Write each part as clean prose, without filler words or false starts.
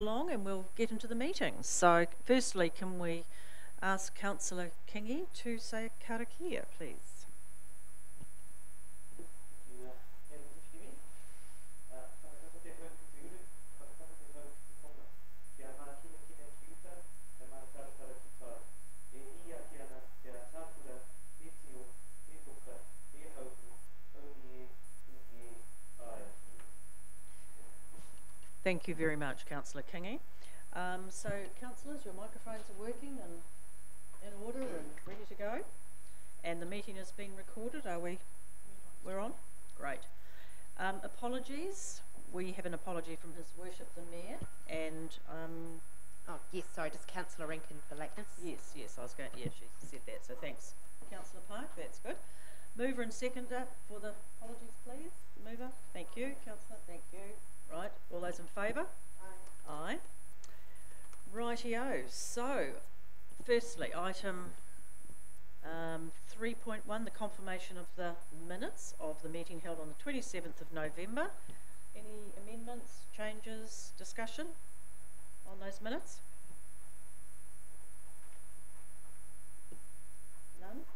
Along and we'll get into the meeting. So firstly, can we ask Councillor Kingy to say karakia, please? Thank you very much, Councillor Kingy. So, councillors, your microphones are working and in order and ready to go. And the meeting is being recorded. We're on? Great. Apologies. We have an apology from His Worship the Mayor and... Oh, yes, sorry, just Councillor Rankin for lateness. Yes, I was going to... Yeah, she said that, so thanks. Councillor Park, that's good. Mover and seconder for the apologies, please. Mover, thank you. Councillor, thank you. Right, all those in favour? Aye. Aye. Rightio. So, firstly, item 3.1, the confirmation of the minutes of the meeting held on the 27th of November. Any amendments, changes, discussion on those minutes? None?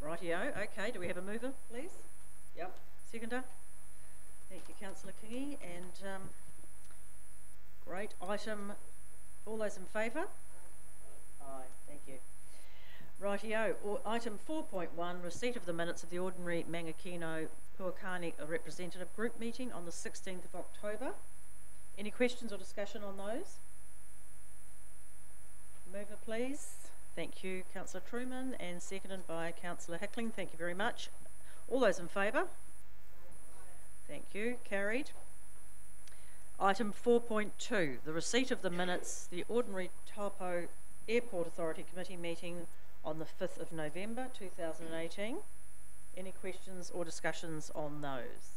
Rightio. Okay, do we have a mover, please? Yep. Seconder? Thank you, Councillor Kingy. And great. Item, all those in favour? Aye, thank you. Rightio. Item 4.1, receipt of the minutes of the ordinary Mangakino Puakani representative group meeting on the 16th of October. Any questions or discussion on those? Mover, please. Thank you, Councillor Truman, and seconded by Councillor Hickling. Thank you very much. All those in favour? Thank you. Carried. Item 4.2, the receipt of the minutes, the ordinary Taupo Airport Authority Committee meeting on the 5th of November 2018. Any questions or discussions on those?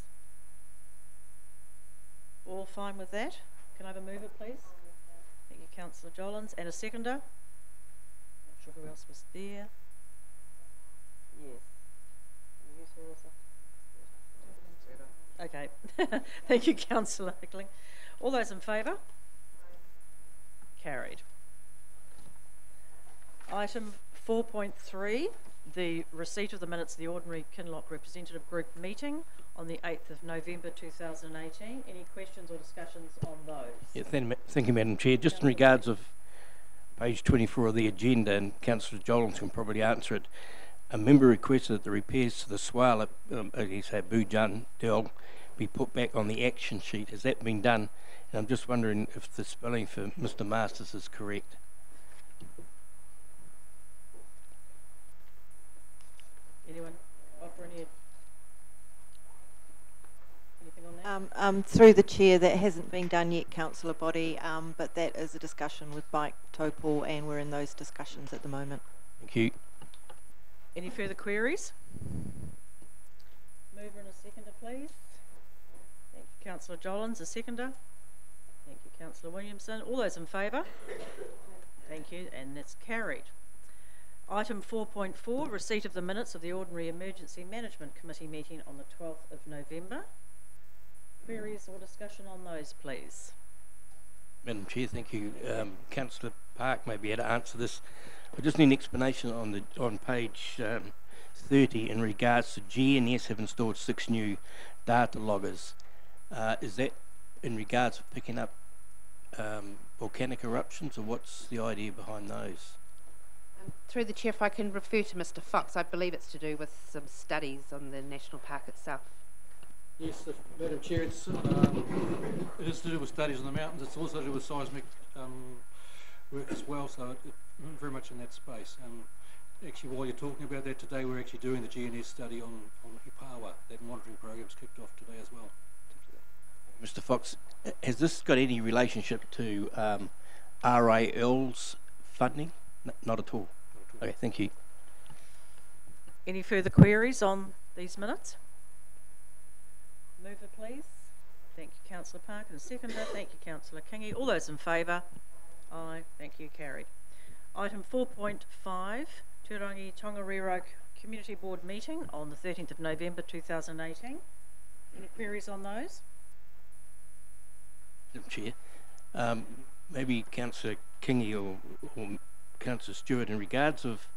All fine with that? Can I have a mover, please? Thank you, Councillor Jolins. And a seconder? Not sure who else was there. Yes. Okay. Thank you, Councillor Hickling. All those in favour? Carried. Item 4.3, the receipt of the minutes of the ordinary Kinloch representative group meeting on the 8th of November 2018. Any questions or discussions on those? Yeah, thank you, Madam Chair. Just in regards of page 24 of the agenda, and Councillor Jolins can probably answer it, a member requested that the repairs to the swale at Bujan Del be put back on the action sheet. Has that been done? And I'm just wondering if the spelling for Mr. Masters is correct. Anyone offer anything on that? Through the chair, that hasn't been done yet, Councillor Body, but that is a discussion with Bike Taupo, and we're in those discussions at the moment. Thank you. Any further queries? Mover and a seconder, please. Thank you, Councillor Jolins. A seconder. Thank you, Councillor Williamson. All those in favour? Thank you, and that's carried. Item 4.4, receipt of the minutes of the ordinary Emergency Management Committee meeting on the 12th of November. Queries or discussion on those, please? Madam Chair, thank you. Councillor Park may be able to answer this. I just need an explanation on page 30 in regards to GNS have installed 6 new data loggers. Is that in regards to picking up volcanic eruptions, or what's the idea behind those? Through the chair, if I can refer to Mr. Fox, I believe it's to do with some studies on the national park itself. Yes, Madam Chair, it is to do with studies on the mountains. It's also to do with seismic work as well, so it very much in that space. Actually, while you're talking about that today, we're actually doing the GNS study on Ipawa. That monitoring program's kicked off today as well. Mr. Fox, has this got any relationship to RAL's funding? No, not at all. Not at all. Okay, thank you. Any further queries on these minutes? Mover, please. Thank you, Councillor Park. And a seconder. Thank you, Councillor Kingy. All those in favour? Aye. Thank you. Carried. Item 4.5, Turangi Tongariro Community Board meeting on the 13th of November 2018. Any queries on those? Madam Chair. Maybe Councillor Kingy or Councillor Stewart, in regards of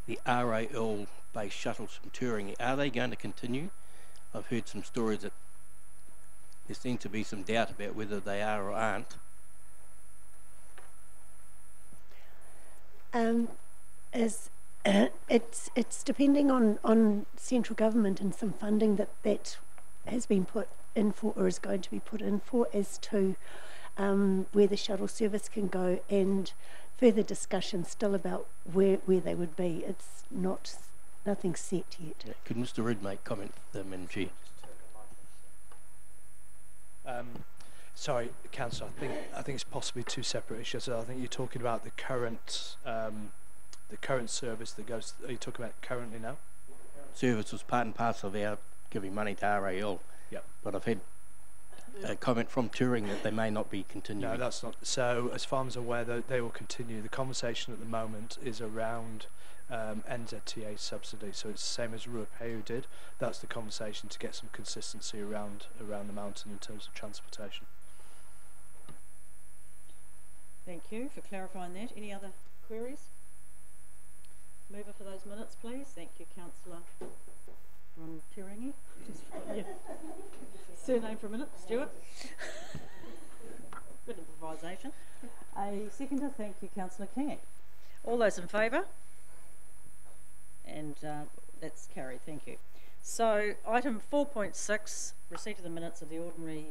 the RAL-based shuttles from touring, are they going to continue? I've heard some stories that there seems to be some doubt about whether they are or aren't. It's depending on central government and some funding that has been put in for or is going to be put in for as to where the shuttle service can go, and further discussion still about where they would be. It's nothing set yet. Yeah. Could Mr. Reid make comment, Madam Chair? Sorry, Councillor. I think it's possibly two separate issues. I think you're talking about the current service that goes. Are you talking about currently now? Service was part and parcel of our giving money to RAL. Yep. But I've had a comment from touring that they may not be continuing. No, that's not. So, as far as I'm aware, they will continue. The conversation at the moment is around NZTA subsidy. So it's the same as Ruapehu did. That's the conversation to get some consistency around the mountain in terms of transportation. Thank you for clarifying that. Any other queries? Mover for those minutes, please. Thank you, Councillor Tirangi. Yeah. Surname for a minute, Stuart. Bit of improvisation. A seconder, thank you, Councillor King. All those in favour? And that's carried, thank you. So, item 4.6, receipt of the minutes of the ordinary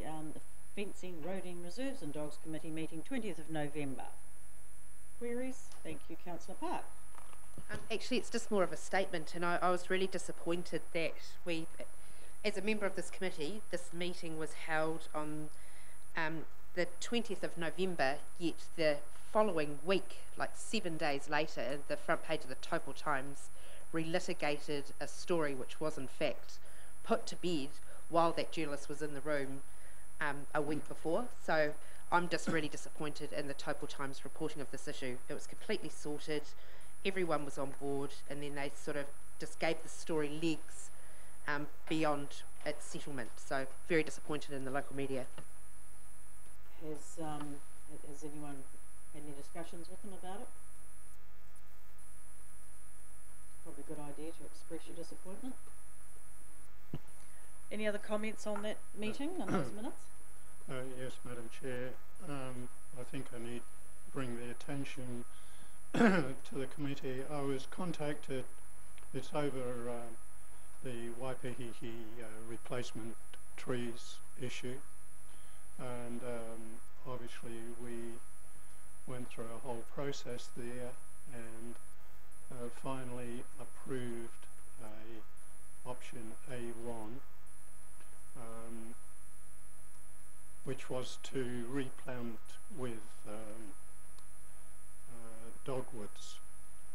Fencing, Roading, Reserves and Dogs Committee meeting 20th of November. Queries? Thank you, Councillor Park. Actually, it's just more of a statement, and I was really disappointed that we, as a member of this committee, this meeting was held on the 20th of November, yet the following week, like 7 days later, the front page of the Taupo Times relitigated a story which was in fact put to bed while that journalist was in the room a week before. So I'm just really disappointed in the Taupo Times reporting of this issue. It was completely sorted, everyone was on board, and then they sort of just gave the story legs beyond its settlement. So very disappointed in the local media. Has anyone had any discussions with them about it? Probably a good idea to express your disappointment. Any other comments on that meeting, on those minutes? Yes, Madam Chair. I think I need to bring the attention to the committee. I was contacted, it's over the Waipihihi replacement trees issue, and obviously we went through a whole process there and finally approved option A1, which was to replant with dogwoods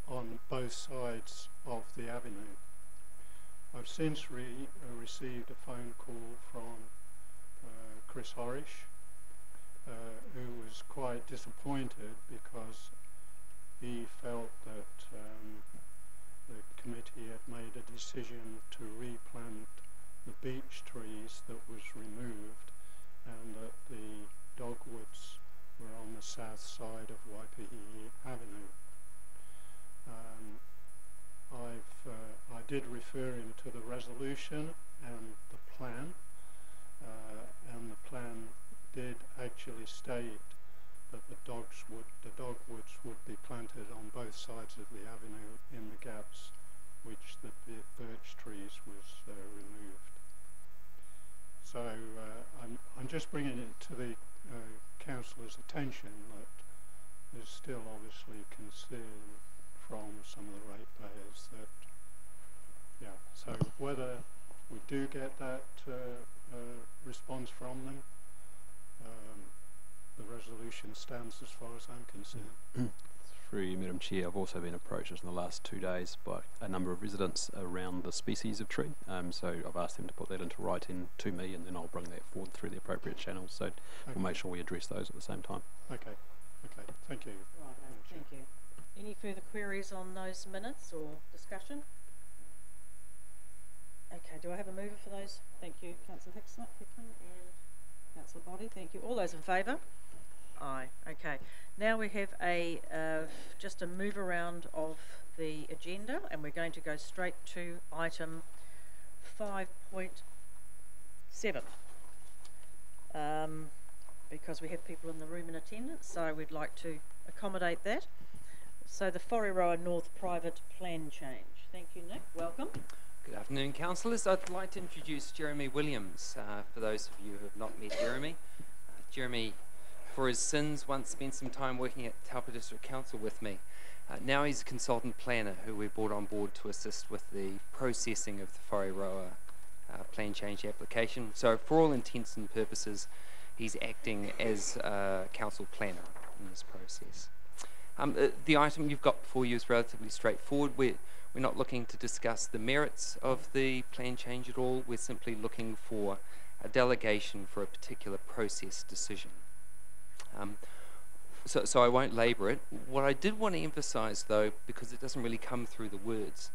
on both sides of the avenue. I've since received a phone call from Chris Horish, who was quite disappointed because he felt that the committee had made a decision to replant the beech trees that was removed, and that the dogwoods were on the south side of Waipihihi Avenue. I did refer him to the resolution and the plan, and the plan did actually state that the dogwoods would be planted on both sides of the avenue in the gaps which the birch trees was removed. So I'm just bringing it to the councillor's attention that there's still obviously concern from some of the ratepayers that, yeah, so whether we do get that response from them, the resolution stands as far as I'm concerned. Through you, Madam Chair, I've also been approached in the last 2 days by a number of residents around the species of tree. So I've asked them to put that into writing to me, and then I'll bring that forward through the appropriate channels. So we'll make sure we address those at the same time. Okay, thank you. Right, thank you. Any further queries on those minutes or discussion? Okay, do I have a mover for those? Thank you, Councillor Hickman and Councillor Body, thank you. All those in favour? Aye. Okay. Now we have a just a move around of the agenda, and we're going to go straight to item 5.7. Because we have people in the room in attendance, so we'd like to accommodate that. So the Whareroa North private plan change. Thank you, Nick. Welcome. Good afternoon, councillors. I'd like to introduce Jeremy Williams, for those of you who have not met Jeremy. Jeremy, for his sins, once spent some time working at Taupo District Council with me. Now he's a consultant planner who we brought on board to assist with the processing of the Whareroa plan change application. So for all intents and purposes, he's acting as a council planner in this process. The item you've got before you is relatively straightforward. We're not looking to discuss the merits of the plan change at all. We're simply looking for a delegation for a particular process decision. So I won't labour it. What I did want to emphasise, though, because it doesn't really come through the words,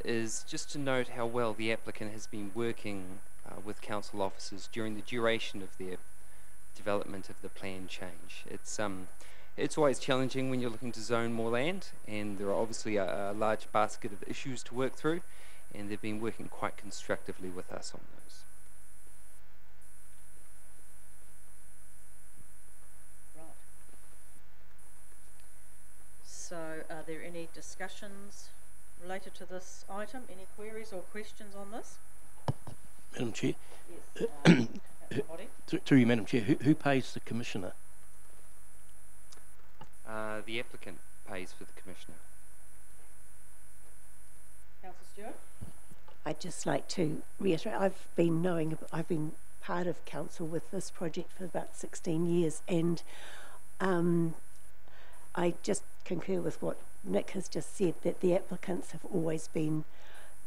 is just to note how well the applicant has been working with council officers during the duration of their development of the plan change. It's always challenging when you're looking to zone more land, and there are obviously a large basket of issues to work through, and they've been working quite constructively with us on those. Right. So are there any discussions related to this item? Any queries or questions on this? Madam Chair. Yes. Body. Through you, Madam Chair, who pays the Commissioner? The applicant pays for the Commissioner. Councillor Stewart? I'd just like to reiterate, I've been part of council with this project for about 16 years, and I just concur with what Nick has just said, that the applicants have always been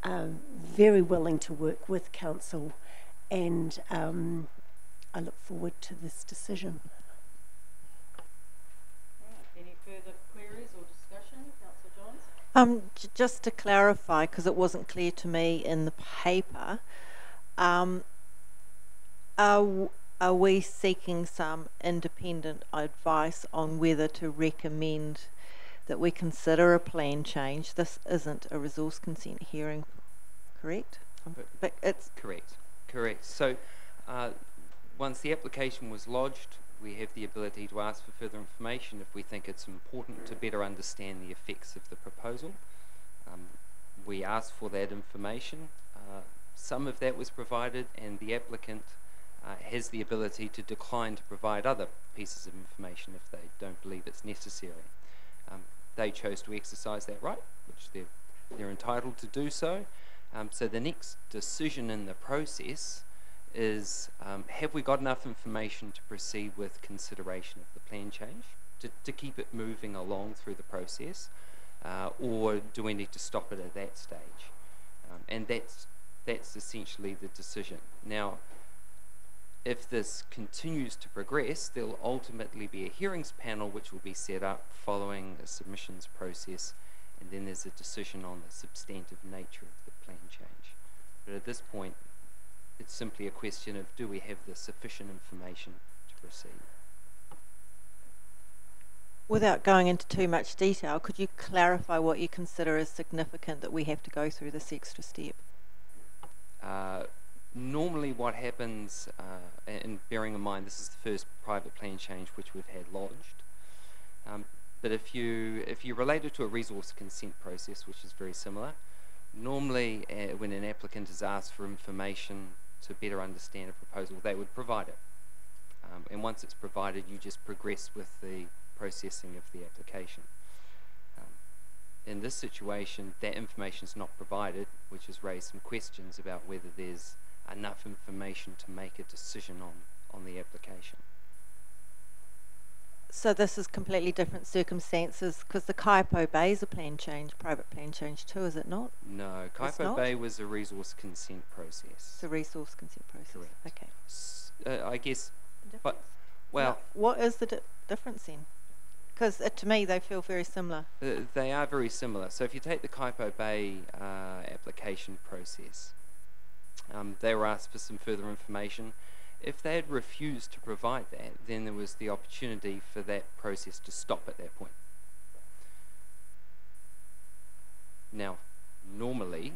very willing to work with council, and I look forward to this decision. Any further queries or discussion? Councillor Johns? Just to clarify, because it wasn't clear to me in the paper, are we seeking some independent advice on whether to recommend that we consider a plan change? This isn't a resource consent hearing, correct? But it's Correct. So once the application was lodged, we have the ability to ask for further information if we think it's important to better understand the effects of the proposal. We asked for that information. Some of that was provided, and the applicant has the ability to decline to provide other pieces of information if they don't believe it's necessary. They chose to exercise that right, which they're entitled to do so. So the next decision in the process is, have we got enough information to proceed with consideration of the plan change, to keep it moving along through the process, or do we need to stop it at that stage? And that's essentially the decision. Now, if this continues to progress, there'll ultimately be a hearings panel which will be set up following a submissions process, and then there's a decision on the substantive nature of the plan change. But at this point, it's simply a question of, do we have the sufficient information to proceed? without going into too much detail, could you clarify what you consider as significant that we have to go through this extra step? Normally what happens, and bearing in mind this is the first private plan change which we've had lodged, but if you relate it to a resource consent process, which is very similar, normally when an applicant is asked for information to better understand a proposal, they would provide it. And once it's provided, you just progress with the processing of the application. In this situation, that information is not provided, which has raised some questions about whether there's enough information to make a decision on the application. So this is completely different circumstances, because the Taupo Bay is a plan change, private plan change too, is it not? No, Taupo Bay was a resource consent process. It's a resource consent process. Correct. Okay. I guess, but, well... What is the difference then? Because to me they feel very similar. They are very similar. So if you take the Taupo Bay application process, they were asked for some further information, If they had refused to provide that, then there was the opportunity for that process to stop at that point. Now, normally,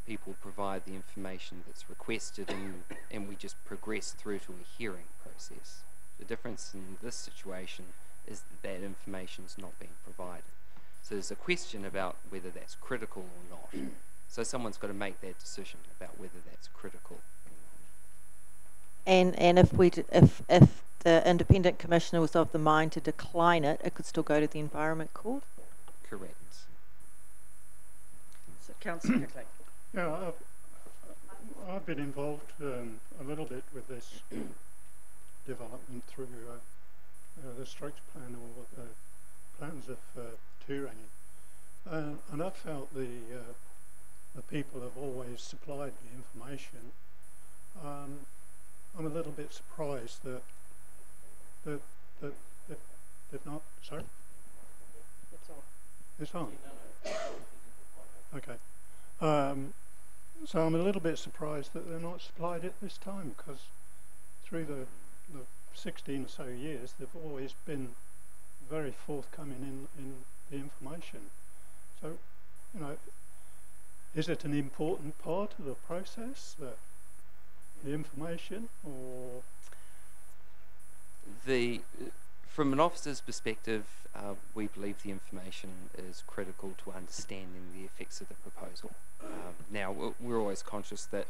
people provide the information that's requested and we just progress through to a hearing process. The difference in this situation is that information's not being provided. So there's a question about whether that's critical or not. So someone's got to make that decision about whether that's critical or not. And if the independent commissioner was of the mind to decline it, it could still go to the Environment Court? Correct. So, Councillor Hickley. Yeah, I've been involved a little bit with this development through the structure plan or the plans of Turangi. And I've felt the people have always supplied the information. I'm a little bit surprised that they've not. Sorry. It's on. Okay. So I'm a little bit surprised that they're not supplied it this time, because through the 16 or so years they've always been very forthcoming in the information. So, you know, is it an important part of the process, that the information, or? From an officer's perspective, we believe the information is critical to understanding the effects of the proposal. Now, we're always conscious that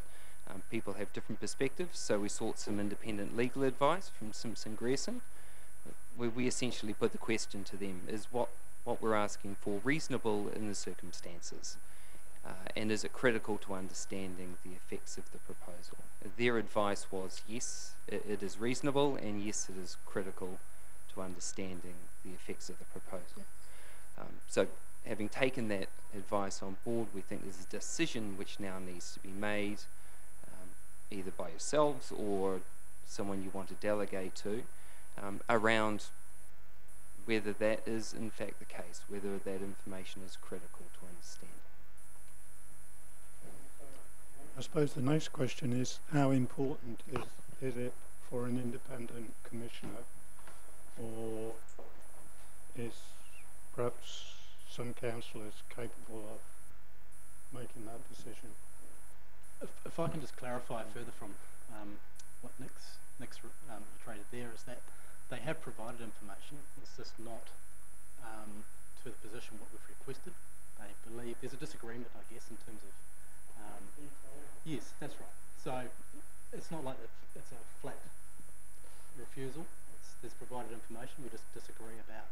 people have different perspectives, so we sought some independent legal advice from Simpson Grierson. We essentially put the question to them, is what we're asking for reasonable in the circumstances? And is it critical to understanding the effects of the proposal? Their advice was yes, it is reasonable, and yes, it is critical to understanding the effects of the proposal. So having taken that advice on board, we think there's a decision which now needs to be made, either by yourselves or someone you want to delegate to, around whether that is in fact the case, whether that information is critical to understand. I suppose the next question is, how important is it for an independent commissioner, or is perhaps some councillors capable of making that decision? If I can just clarify further from what Nick's iterated there, is that they have provided information. It's just not to the position what we've requested. They believe there's a disagreement, I guess, in terms of yes, that's right. So it's not like it's a flat refusal. There's provided information. We just disagree about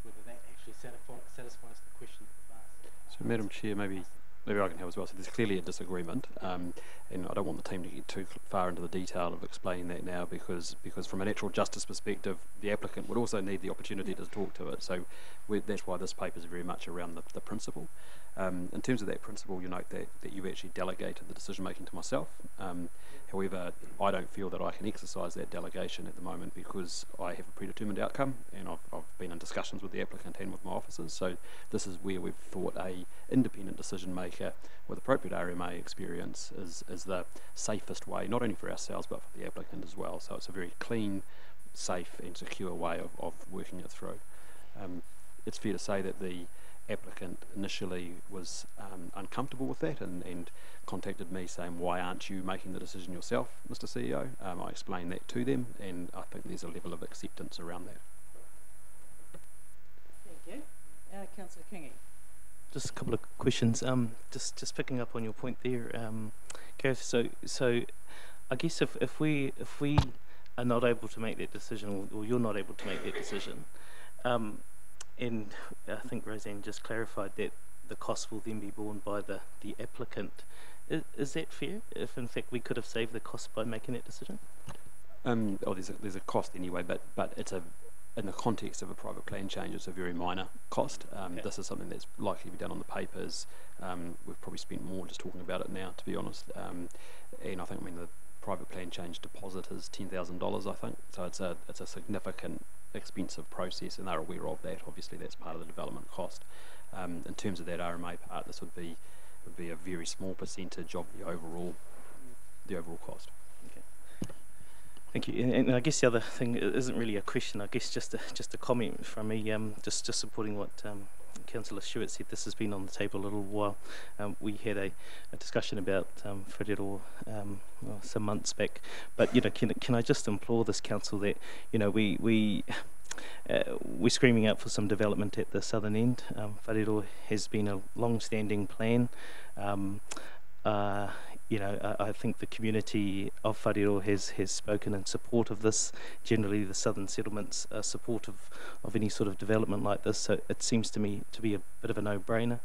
whether that actually satisfies the question that we've asked. So, Madam Chair, maybe I can help as well. So there's clearly a disagreement, and I don't want the team to get too far into the detail of explaining that now, because from a natural justice perspective, the applicant would also need the opportunity to talk to it. So that's why this paper is very much around the principle. In terms of that principle, you note that you've actually delegated the decision making to myself. However, I don't feel that I can exercise that delegation at the moment, because I have a predetermined outcome, and I've been in discussions with the applicant and with my officers. So this is where we've thought a independent decision maker with appropriate RMA experience is the safest way, not only for ourselves but for the applicant as well. So it's a very clean, safe and secure way of working it through. It's fair to say that the applicant initially was uncomfortable with that and contacted me saying, why aren't you making the decision yourself, Mr. CEO? I explained that to them, and I think there's a level of acceptance around that. Thank you. Councillor Kingy. Just a couple of questions. Just picking up on your point there, Gareth. So I guess if we are not able to make that decision, or you're not able to make that decision, and I think Roseanne just clarified that the cost will then be borne by the applicant. Is that fair? If in fact we could have saved the cost by making that decision? There's a cost anyway, but it's in the context of a private plan change, it's a very minor cost. Okay. This is something that's likely to be done on the papers. We've probably spent more just talking about it now, to be honest. And I think the private plan change deposit is $10,000, I think. So it's a significant, expensive process, and they're aware of that. Obviously, that's part of the development cost. In terms of that RMA part, this would be a very small percentage of the overall cost. Okay. Thank you. And I guess the other thing isn't really a question. I guess just a comment from me. Just supporting what Councillor Stewart said. This has been on the table a little while. We had a discussion about Whiririro some months back. But can I just implore this council that we're screaming out for some development at the southern end. Whiririro has been a long-standing plan. I think the community of Whiririro has spoken in support of this. Generally, the southern settlements are supportive of any sort of development like this, so it seems to me to be a bit of a no-brainer.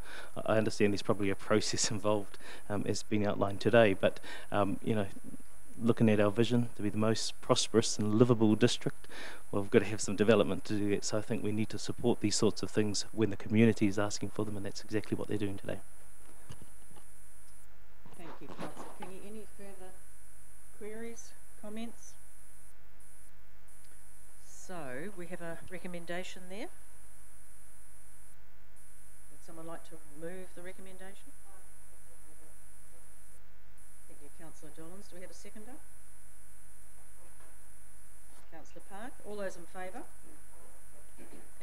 I understand there's probably a process involved, as been outlined today, but looking at our vision to be the most prosperous and livable district, well, we've got to have some development to do that, so I think we need to support these sorts of things when the community is asking for them, and that's exactly what they're doing today. Thank you, Councillor Kingy. Any further queries, comments? So, we have a recommendation there. Would someone like to move the recommendation? Thank you, Councillor Dollins. Do we have a seconder? Councillor Park. All those in favour?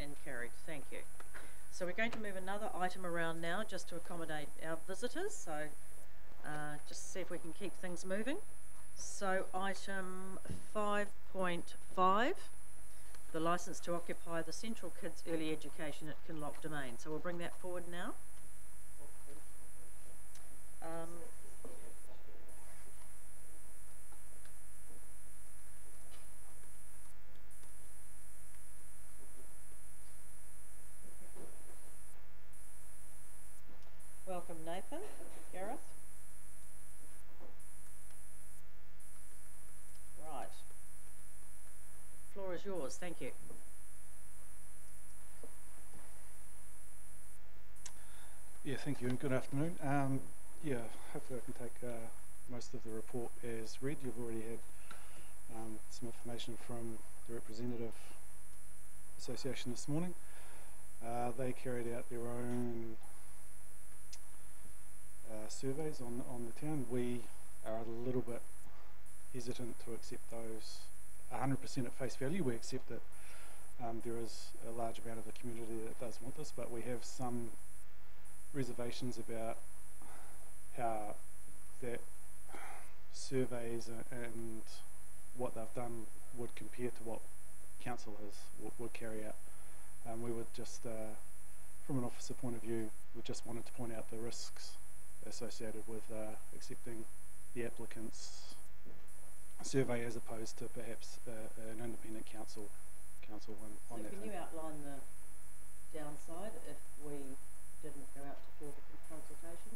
And carried. Thank you. So we're going to move another item around now just to accommodate our visitors. So just see if we can keep things moving. So item 5.5, the licence to occupy the Central Kids Early Education at Kinloch Domain. So we'll bring that forward now. Welcome, Nathan. Gareth. Right. Floor is yours. Thank you. Yeah, thank you and good afternoon. Hopefully I can take most of the report as read. You've already had some information from the representative association this morning. They carried out their own surveys on the town. We are a little bit hesitant to accept those 100% at face value. We accept that there is a large amount of the community that does want this, but we have some reservations about how that surveys and what they've done would compare to what council would carry out. We would just, from an officer point of view, we just wanted to point out the risks associated with accepting the applicant's survey as opposed to perhaps an independent council on so that. Can you outline the downside if we didn't go out to further consultation?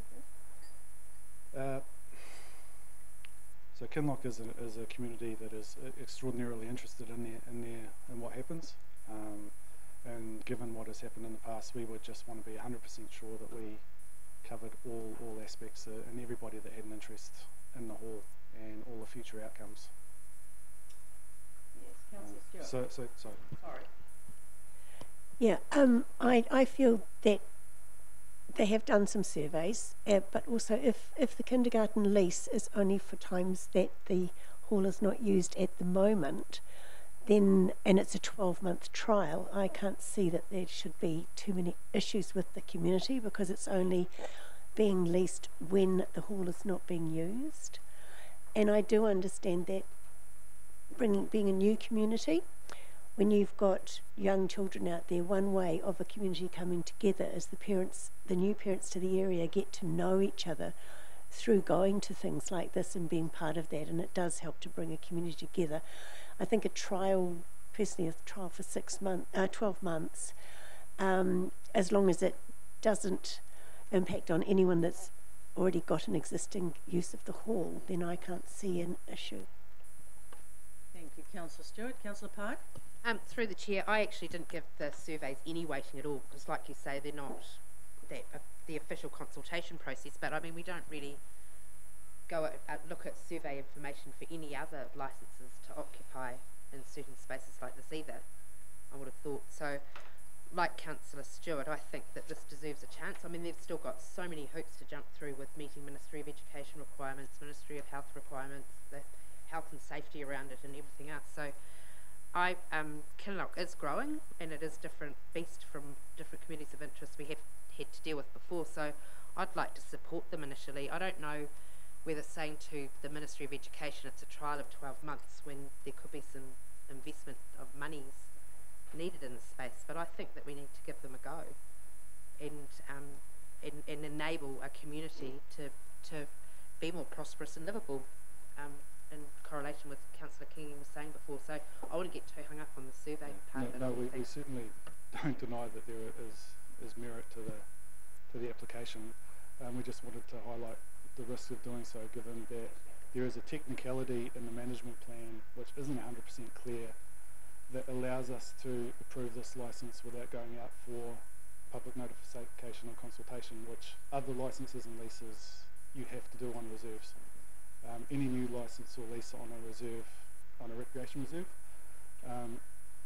So Kinloch is a community that is extraordinarily interested in what happens, and given what has happened in the past, we would just want to be 100% sure that we covered all aspects and everybody that had an interest in the hall and all the future outcomes. Yes, Councillor Stewart. Sorry. Yeah, I feel that they have done some surveys, but also if the kindergarten lease is only for times that the hall is not used at the moment, then, and it's a 12-month trial, I can't see that there should be too many issues with the community because it's only being leased when the hall is not being used. And I do understand that being a new community, when you've got young children out there, one way of a community coming together is the new parents to the area get to know each other through going to things like this and being part of that, and it does help to bring a community together. I think a trial for 12 months, as long as it doesn't impact on anyone that's already got an existing use of the hall, then I can't see an issue. Thank you, Councillor Stewart. Councillor Park? Through the chair, I actually didn't give the surveys any weighting at all because, like you say, they're not the official consultation process. But I mean, we don't really go look at survey information for any other licences to occupy in certain spaces like this either. I would have thought so. Like Councillor Stewart, I think that this deserves a chance. I mean, they've still got so many hoops to jump through with meeting Ministry of Education requirements, Ministry of Health requirements, the health and safety around it and everything else. So Kinloch is growing, and it is different beast from different communities of interest we have had to deal with before. So I'd like to support them initially. I don't know whether saying to the Ministry of Education it's a trial of 12 months when there could be some investment of monies needed in the space, but I think that we need to give them a go and enable a community to be more prosperous and livable, in correlation with Councillor King was saying before. So I wouldn't get too hung up on the survey part of it. No, we certainly don't deny that there is merit to the application. We just wanted to highlight the risk of doing so, given that there is a technicality in the management plan which isn't 100% clear that allows us to approve this licence without going out for public notification and consultation, which other licences and leases you have to do on reserves. Any new licence or lease on a reserve, on a recreation reserve,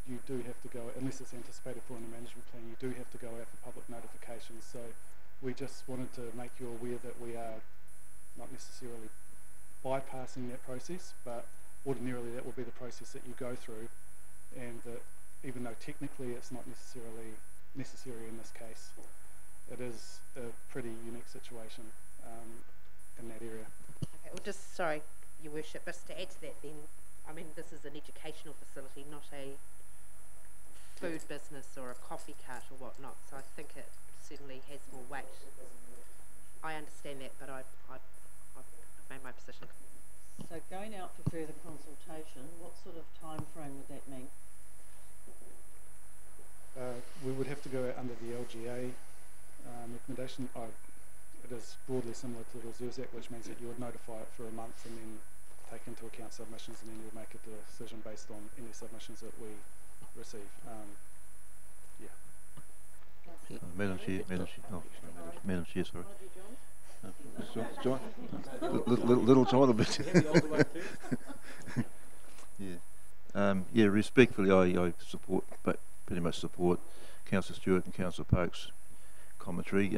you do have to go, unless it's anticipated for in the management plan, you do have to go out for public notification. So we just wanted to make you aware that we are not necessarily bypassing that process, but ordinarily that will be the process that you go through, and that even though technically it's not necessarily necessary in this case, it is a pretty unique situation in that area. Okay, well, just, sorry, Your Worship, just to add to that then, I mean, this is an educational facility, not a food business or a coffee cart or whatnot, so I think it certainly has more weight. I understand that, but I've made my position. So going out for further consultation, what sort of time frame would that mean? We would have to go under the LGA recommendation. It is broadly similar to the Reserves Act, which means that you would notify it for a month and then take into account submissions, and then you would make a decision based on any submissions that we receive. Madam Chair, sorry. John? Little John a bit. Yeah, respectfully, I support, but pretty much support Councillor Stewart and Councillor Park's commentary,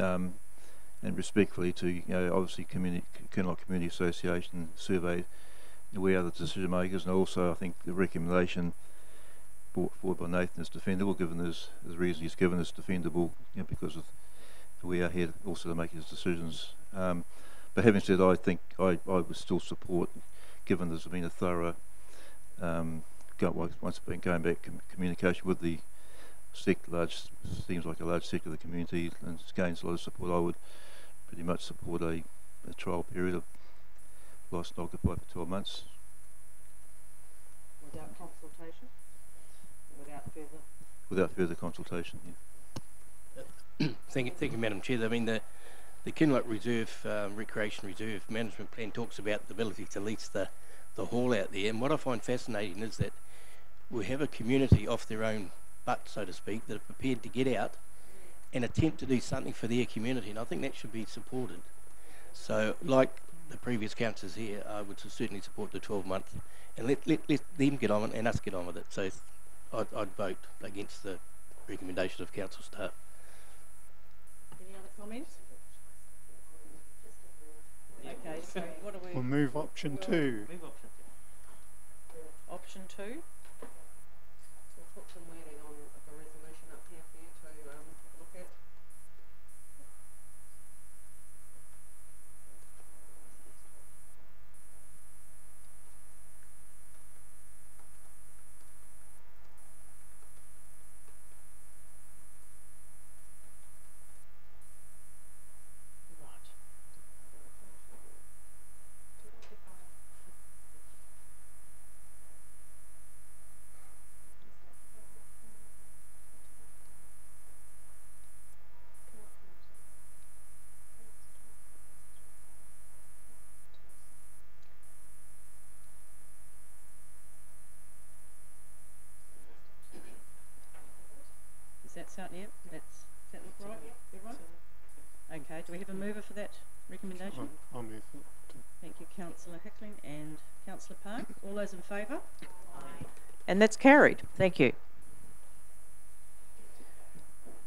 and respectfully to, obviously Kinloch Community Association survey, we are the decision makers, and also I think the recommendation brought forward by Nathan is defendable, given his reason he's given is defendable, because of we are here also to make his decisions. But having said, I think I would still support, given there's been a thorough once been going back communication with the seems like a large sector of the community, and it's gained a lot of support. I would pretty much support a trial period of licence occupied for 12 months. Without consultation? Without further consultation, yeah. Thank you, Madam Chair. I mean, the Kinloch Reserve, Recreation Reserve Management Plan talks about the ability to lease the hall out there, and what I find fascinating is that we have a community off their own butt, so to speak, that are prepared to get out and attempt to do something for their community, and I think that should be supported. So, like the previous councillors here, I would certainly support the 12-month, and let them get on and us get on with it. So I'd vote against the recommendation of council staff. Any other comments? Okay, so what do we... We'll move option 2. Move option 2. Option 2? We'll put some wording on the resolution up here for you to look at. Does that look right? Everyone? Okay, do we have a mover for that recommendation? I'll move it. Thank you, Councillor Hickling and Councillor Park. All those in favour? Aye. And that's carried. Thank you.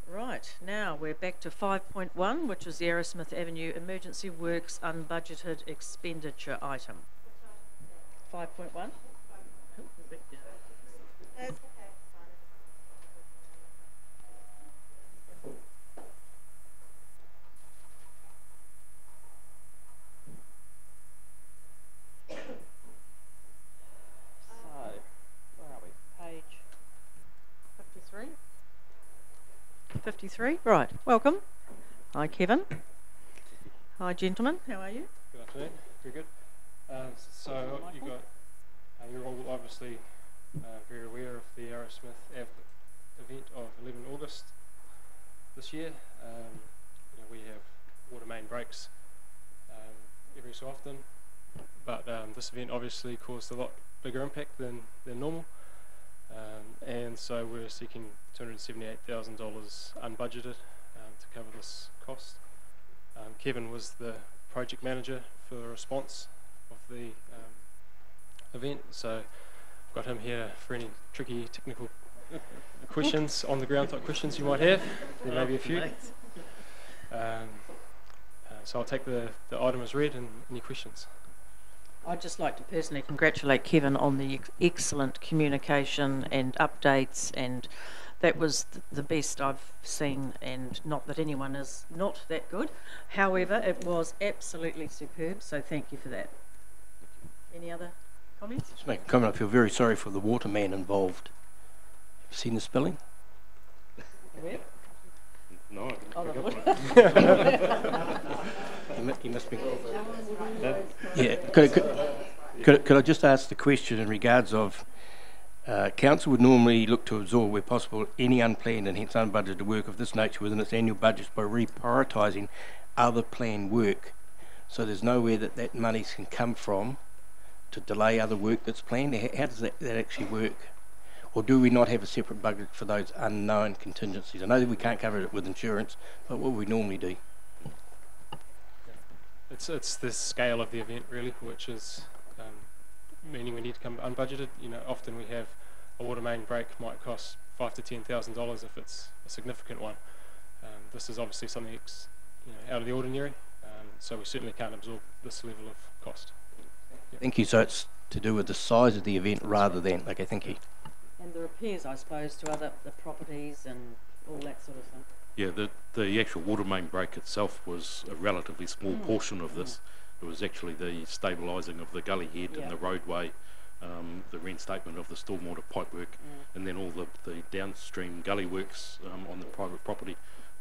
Right, now we're back to 5.1, which is the Aerosmith Avenue Emergency Works Unbudgeted Expenditure item. 5.1. Where are we? Page 53. 53, right. Welcome. Hi, Kevin. Hi, gentlemen. How are you? Good afternoon. Very good. So you got, you're all obviously very aware of the Aerosmith event of 11 August this year. We have water main breaks every so often, but this event obviously caused a lot bigger impact than normal, and so we're seeking $278,000 unbudgeted to cover this cost. Kevin was the project manager for the response of the event, so I've got him here for any tricky technical questions, on the ground type questions you might have. There may be a few. So I'll take the item as read and any questions. I'd just like to personally congratulate Kevin on the excellent communication and updates, and that was the best I've seen, and not that anyone is not that good. However, it was absolutely superb, so thank you for that. Any other comments? Just make a comment. I feel very sorry for the waterman involved. Have you seen the spilling? Where? No. Oh, the water. He must be. Yeah. Could I just ask the question in regards of council would normally look to absorb, where possible, any unplanned and hence unbudgeted work of this nature within its annual budgets by reprioritising other planned work. So there's nowhere that money can come from to delay other work that's planned. How does that actually work? Or do we not have a separate budget for those unknown contingencies? I know that we can't cover it with insurance, but what would we normally do? It's the scale of the event really, which is meaning we need to come unbudgeted. Often we have a water main break might cost $5,000 to $10,000 if it's a significant one. This is obviously something out of the ordinary, so we certainly can't absorb this level of cost. Yep. Thank you. So it's to do with the size of the event rather than, okay, thank you. And the repairs, I suppose, to the properties and all that sort of thing. Yeah, the actual water main break itself was a relatively small portion of this. It was actually the stabilising of the gully head and the roadway, the reinstatement of the stormwater pipework, and then all the downstream gully works on the private property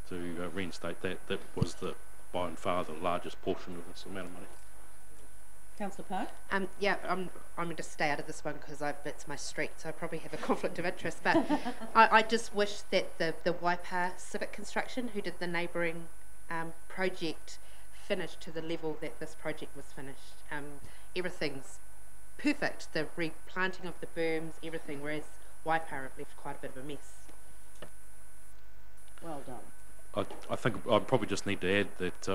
to reinstate that. That was by and far the largest portion of this amount of money. Councillor Park? Yeah, I'm going to stay out of this one because it's my street, so I probably have a conflict of interest. But I just wish that the Waipa Civic Construction, who did the neighbouring project, finished to the level that this project was finished. Everything's perfect, the replanting of the berms, everything, whereas Waipa have left quite a bit of a mess. Well done. I think I probably just need to add that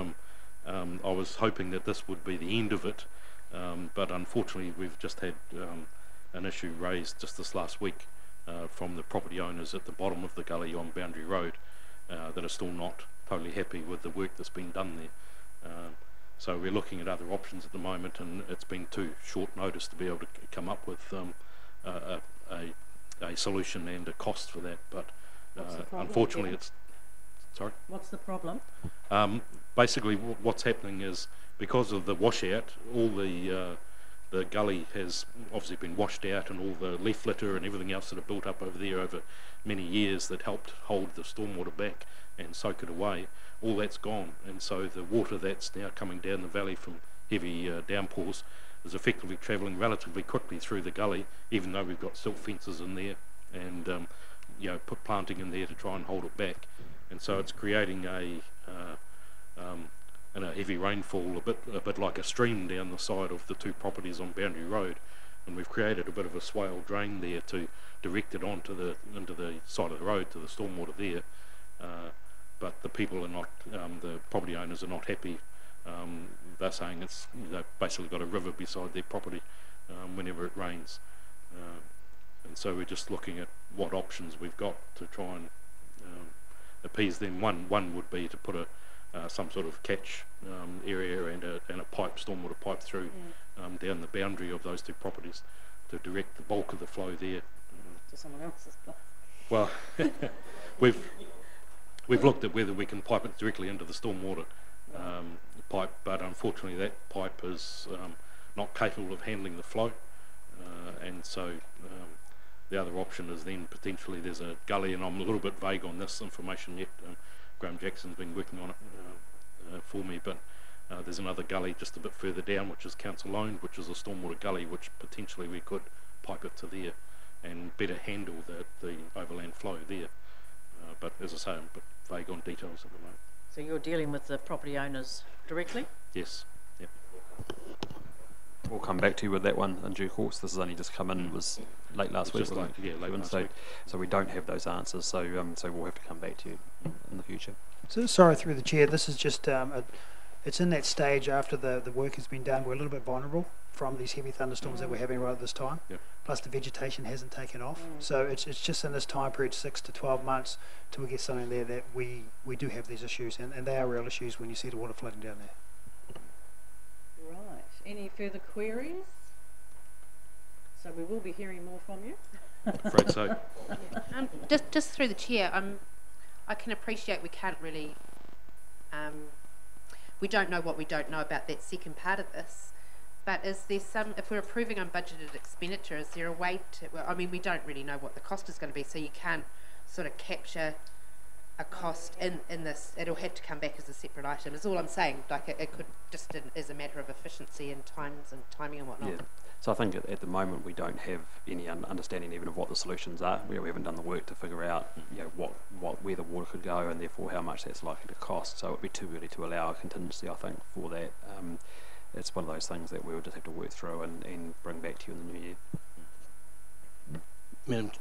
I was hoping that this would be the end of it, but unfortunately we've just had an issue raised just this last week from the property owners at the bottom of the gully on Boundary Road that are still not totally happy with the work that's been done there. So we're looking at other options at the moment, and it's been too short notice to be able to come up with a solution and a cost for that. But unfortunately, it's sorry. What's the problem? Basically, what's happening is because of the washout, all the gully has obviously been washed out, and all the leaf litter and everything else that have built up over there over many years that helped hold the stormwater back and soak it away, all that's gone, and so the water that's now coming down the valley from heavy downpours is effectively travelling relatively quickly through the gully, even though we've got silt fences in there and put planting in there to try and hold it back, and so it's creating a heavy rainfall, a bit like a stream down the side of the two properties on Boundary Road, and we've created a bit of a swale drain there to direct it into the side of the road to the stormwater there. But the people are not, the property owners are not happy. They're saying they've basically got a river beside their property whenever it rains. And so we're just looking at what options we've got to try and appease them. One would be to put some sort of catch area and a pipe, stormwater pipe through down the boundary of those two properties to direct the bulk of the flow there. To someone else's place. Well, we've looked at whether we can pipe it directly into the stormwater pipe, but unfortunately that pipe is not capable of handling the flow, and so the other option is then potentially there's a gully, and I'm a little bit vague on this information yet. Graham Jackson's been working on it for me, but there's another gully just a bit further down which is council owned, which is a stormwater gully, which potentially we could pipe it to there and better handle the overland flow there. But as I say, I'm a bit vague on details at the moment. So you're dealing with the property owners directly? Yes. Yep. We'll come back to you with that one in due course. This has only just come in, it was late last week, wasn't it? Yeah, late last week. So we don't have those answers, so we'll have to come back to you in the future. So, sorry, through the chair, this is just, it's in that stage after the work has been done. We're a little bit vulnerable from these heavy thunderstorms that we're having right at this time. Yep. Plus the vegetation hasn't taken off. So it's just in this time period, 6 to 12 months, till we get something there that we do have these issues, and they are real issues when you see the water flooding down there. Right. Any further queries? So we will be hearing more from you. Afraid so. Just through the chair, I can appreciate we can't really, we don't know what we don't know about that second part of this, but is there if we're approving unbudgeted expenditure, is there a way to, well, I mean, we don't really know what the cost is going to be, so you can't sort of capture a cost in this, it'll have to come back as a separate item, is all I'm saying. Like it could just as a matter of efficiency and timing and whatnot. Yeah. So I think at the moment we don't have any understanding even of what the solutions are. We haven't done the work to figure out, you know, where the water could go and therefore how much that's likely to cost. So it would be too early to allow a contingency, I think, for that. It's one of those things that we'll just have to work through and bring back to you in the new year. Madam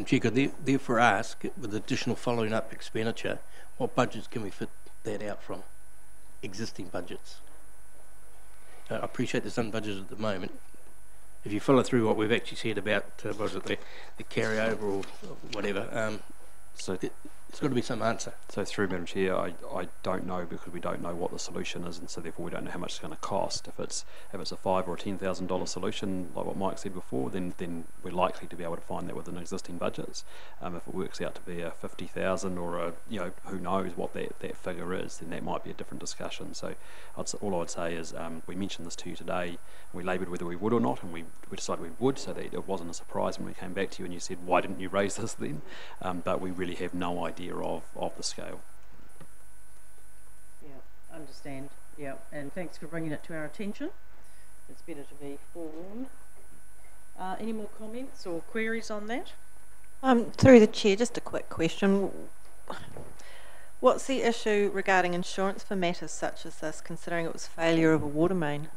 Chair, could therefore ask, with additional following up expenditure, what budgets can we fit that out from? Existing budgets. I appreciate there's unbudgeted at the moment. If you follow through what we've actually said about was it the carryover or whatever, so there's got to be some answer. So through Madam Chair, I don't know, because we don't know what the solution is, and so therefore we don't know how much it's going to cost. If it's a $5,000 or $10,000 solution, like what Mike said before, then we're likely to be able to find that within existing budgets. If it works out to be a $50,000 or a, you know, who knows what that figure is, then that might be a different discussion. So all I'd say is we mentioned this to you today. We laboured whether we would or not, and we decided we would, so that it wasn't a surprise when we came back to you and you said, why didn't you raise this then? But we really have no idea of the scale. Yeah, understand. Yeah, and thanks for bringing it to our attention. It's better to be forewarned. Any more comments or queries on that? Through the chair, just a quick question. What's the issue regarding insurance for matters such as this, considering it was failure of a water main?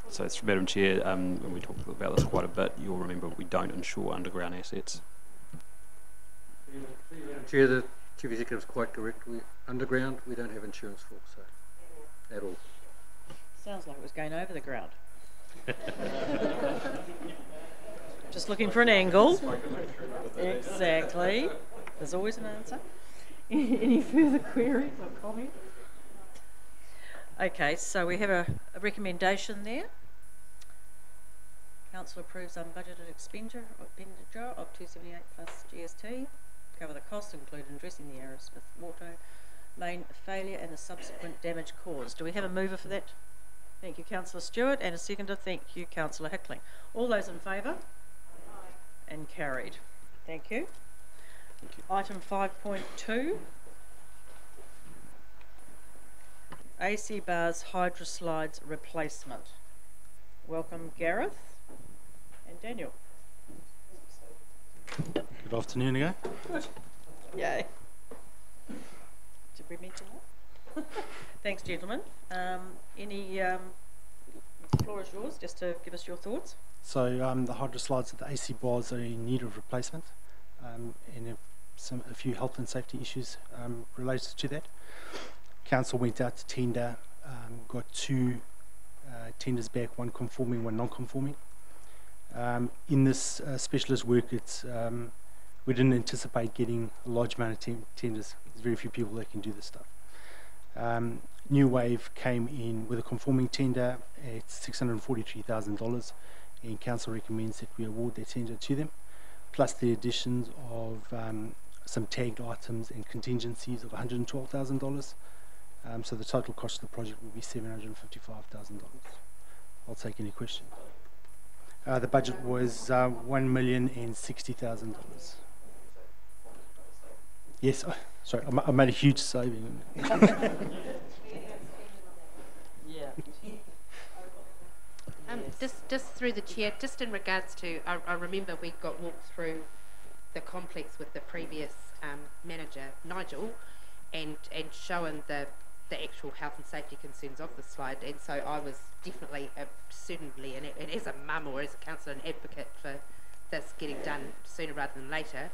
So it's Madam Chair, when we talked about this quite a bit, you'll remember we don't insure underground assets. Madam Chair, the Chief Executive is quite correct. Underground, we don't have insurance for, so at all. Sounds like it was going over the ground. Just looking for an angle. Exactly. There's always an answer. Any further queries or comments? Okay, so we have a recommendation there. Council approves unbudgeted expenditure of 278 plus GST. Cover the costs, including addressing the Arrowsmith water main failure and the subsequent damage caused. Do we have a mover for that? Thank you, Councillor Stewart, and a seconder. Thank you, Councillor Hickling. All those in favour? And carried. Thank you. Item 5.2. AC Bars Hydroslides Replacement. Welcome, Gareth and Daniel. Good afternoon again. Good. Yay. Did we mention that? Thanks, gentlemen. The floor is yours, just to give us your thoughts. So the hydroslides of the AC bars are in need of replacement, and a few health and safety issues related to that. Council went out to tender, got two tenders back, one conforming, one non-conforming. In this specialist work, it's we didn't anticipate getting a large amount of tenders. There's very few people that can do this stuff. New Wave came in with a conforming tender at $643,000, and council recommends that we award that tender to them, plus the additions of some tagged items and contingencies of $112,000. So the total cost of the project will be $755,000. I'll take any questions. The budget was $1,060,000. Yes, sorry, I made a huge saving. Yeah. Just through the chair, just in regards to, I remember we got walked through the complex with the previous manager, Nigel, and shown the actual health and safety concerns of the slide, and so I was definitely, certainly, and as a mum or as a councillor, an advocate for this getting done sooner rather than later,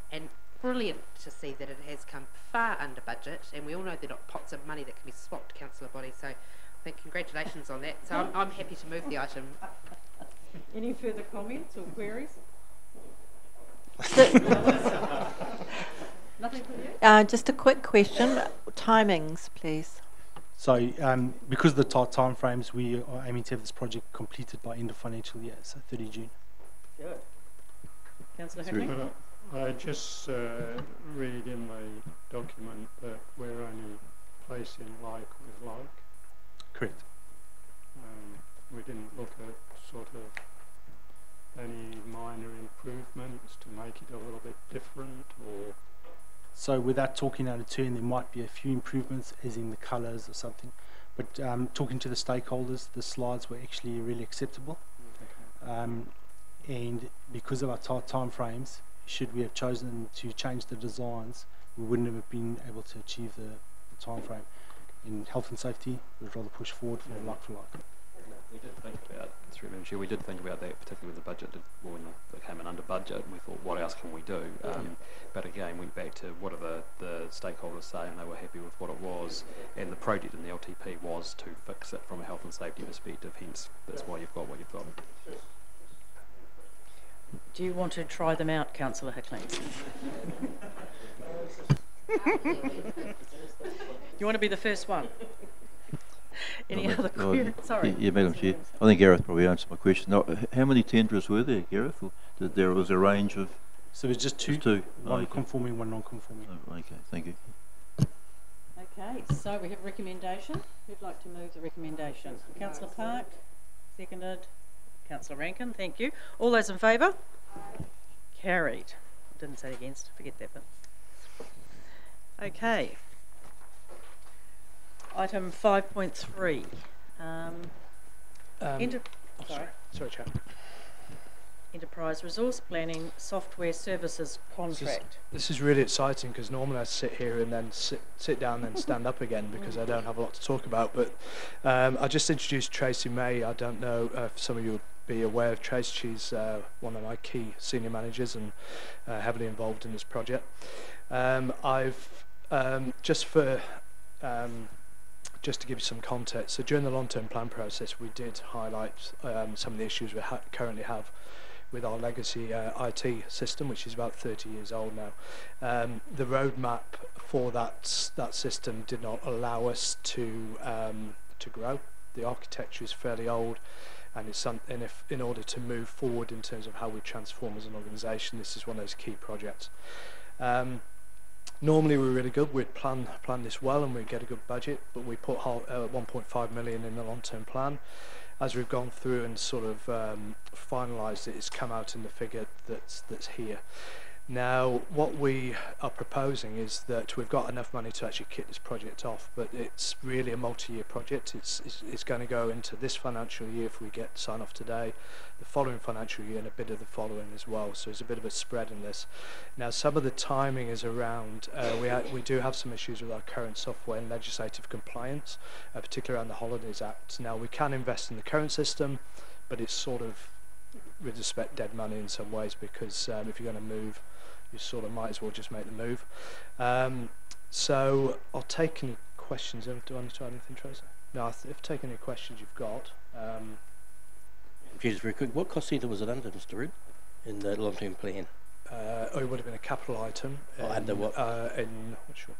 and brilliant to see that it has come far under budget, and we all know they're not pots of money that can be swapped, councillor body, so I think congratulations on that. So I'm happy to move the item. Any further comments or queries? Nothing for you? Just a quick question. Timings, please. So because of the tight time frames, we are aiming to have this project completed by end of financial year, so 30 June. Good. Councillor Hickling? I just read in the document that we're only placing like with like. Correct. We didn't look at sort of any minor improvements to make it a little bit different, or... So without talking out of turn, there might be a few improvements, as in the colours or something. But talking to the stakeholders, the slides were actually really acceptable. Okay. And because of our tight time frames, should we have chosen to change the designs, we wouldn't have been able to achieve the time frame. In health and safety, we'd rather push forward for like for like. We did think about, through Madam Chair, we did think about that, particularly with the budget, when it came in under budget, and we thought, what else can we do? But again, went back to what are the stakeholders saying, they were happy with what it was, and the project in the LTP was to fix it from a health and safety perspective, hence that's why you've got what you've got. Do you want to try them out, Councillor Hickling? You want to be the first one? Any other queries? Sorry. Yeah, Madam Chair. I think Gareth probably answered my question. Now, how many tenderers were there, Gareth? Or there was a range of... So there's just two. One conforming, one non-conforming. Oh, okay, thank you. Okay, so we have a recommendation. Who'd like to move the recommendation? Councillor Park, seconded. Councillor Rankin, thank you. All those in favour? Carried. Didn't say against, forget that bit. Okay. Item 5.3. Sorry, Chair. Enterprise Resource Planning Software Services Contract. This is really exciting because normally I sit here and then sit down and stand up again because I don't have a lot to talk about. But I just introduced Tracy May. I don't know if some of you would be aware of Tracy. She's one of my key senior managers and heavily involved in this project. Just to give you some context, so during the long-term plan process, we did highlight some of the issues we currently have with our legacy IT system, which is about 30 years old now. The roadmap for that system did not allow us to grow. The architecture is fairly old, and if in order to move forward in terms of how we transform as an organisation, this is one of those key projects. Normally we're really good, we'd plan this well and we'd get a good budget, but we put 1.5 million in the long-term plan. As we've gone through and sort of finalised it, it's come out in the figure that's here. Now, what we are proposing is that we've got enough money to actually kick this project off, but it's really a multi-year project. It's going to go into this financial year if we get sign off today, the following financial year, and a bit of the following as well. So there's a bit of a spread in this. Now, some of the timing is around, we do have some issues with our current software and legislative compliance, particularly around the Holidays Act. Now, we can invest in the current system, but it's sort of, with respect, dead money in some ways, because if you're going to move, you sort of might as well just make the move. So I'll take any questions. Do I need to add anything, Tracy? No, if take any questions you've got. Just very quick, what cost centre was it under, Mr. Rudd, in the long-term plan? it would have been a capital item. Under what? What's your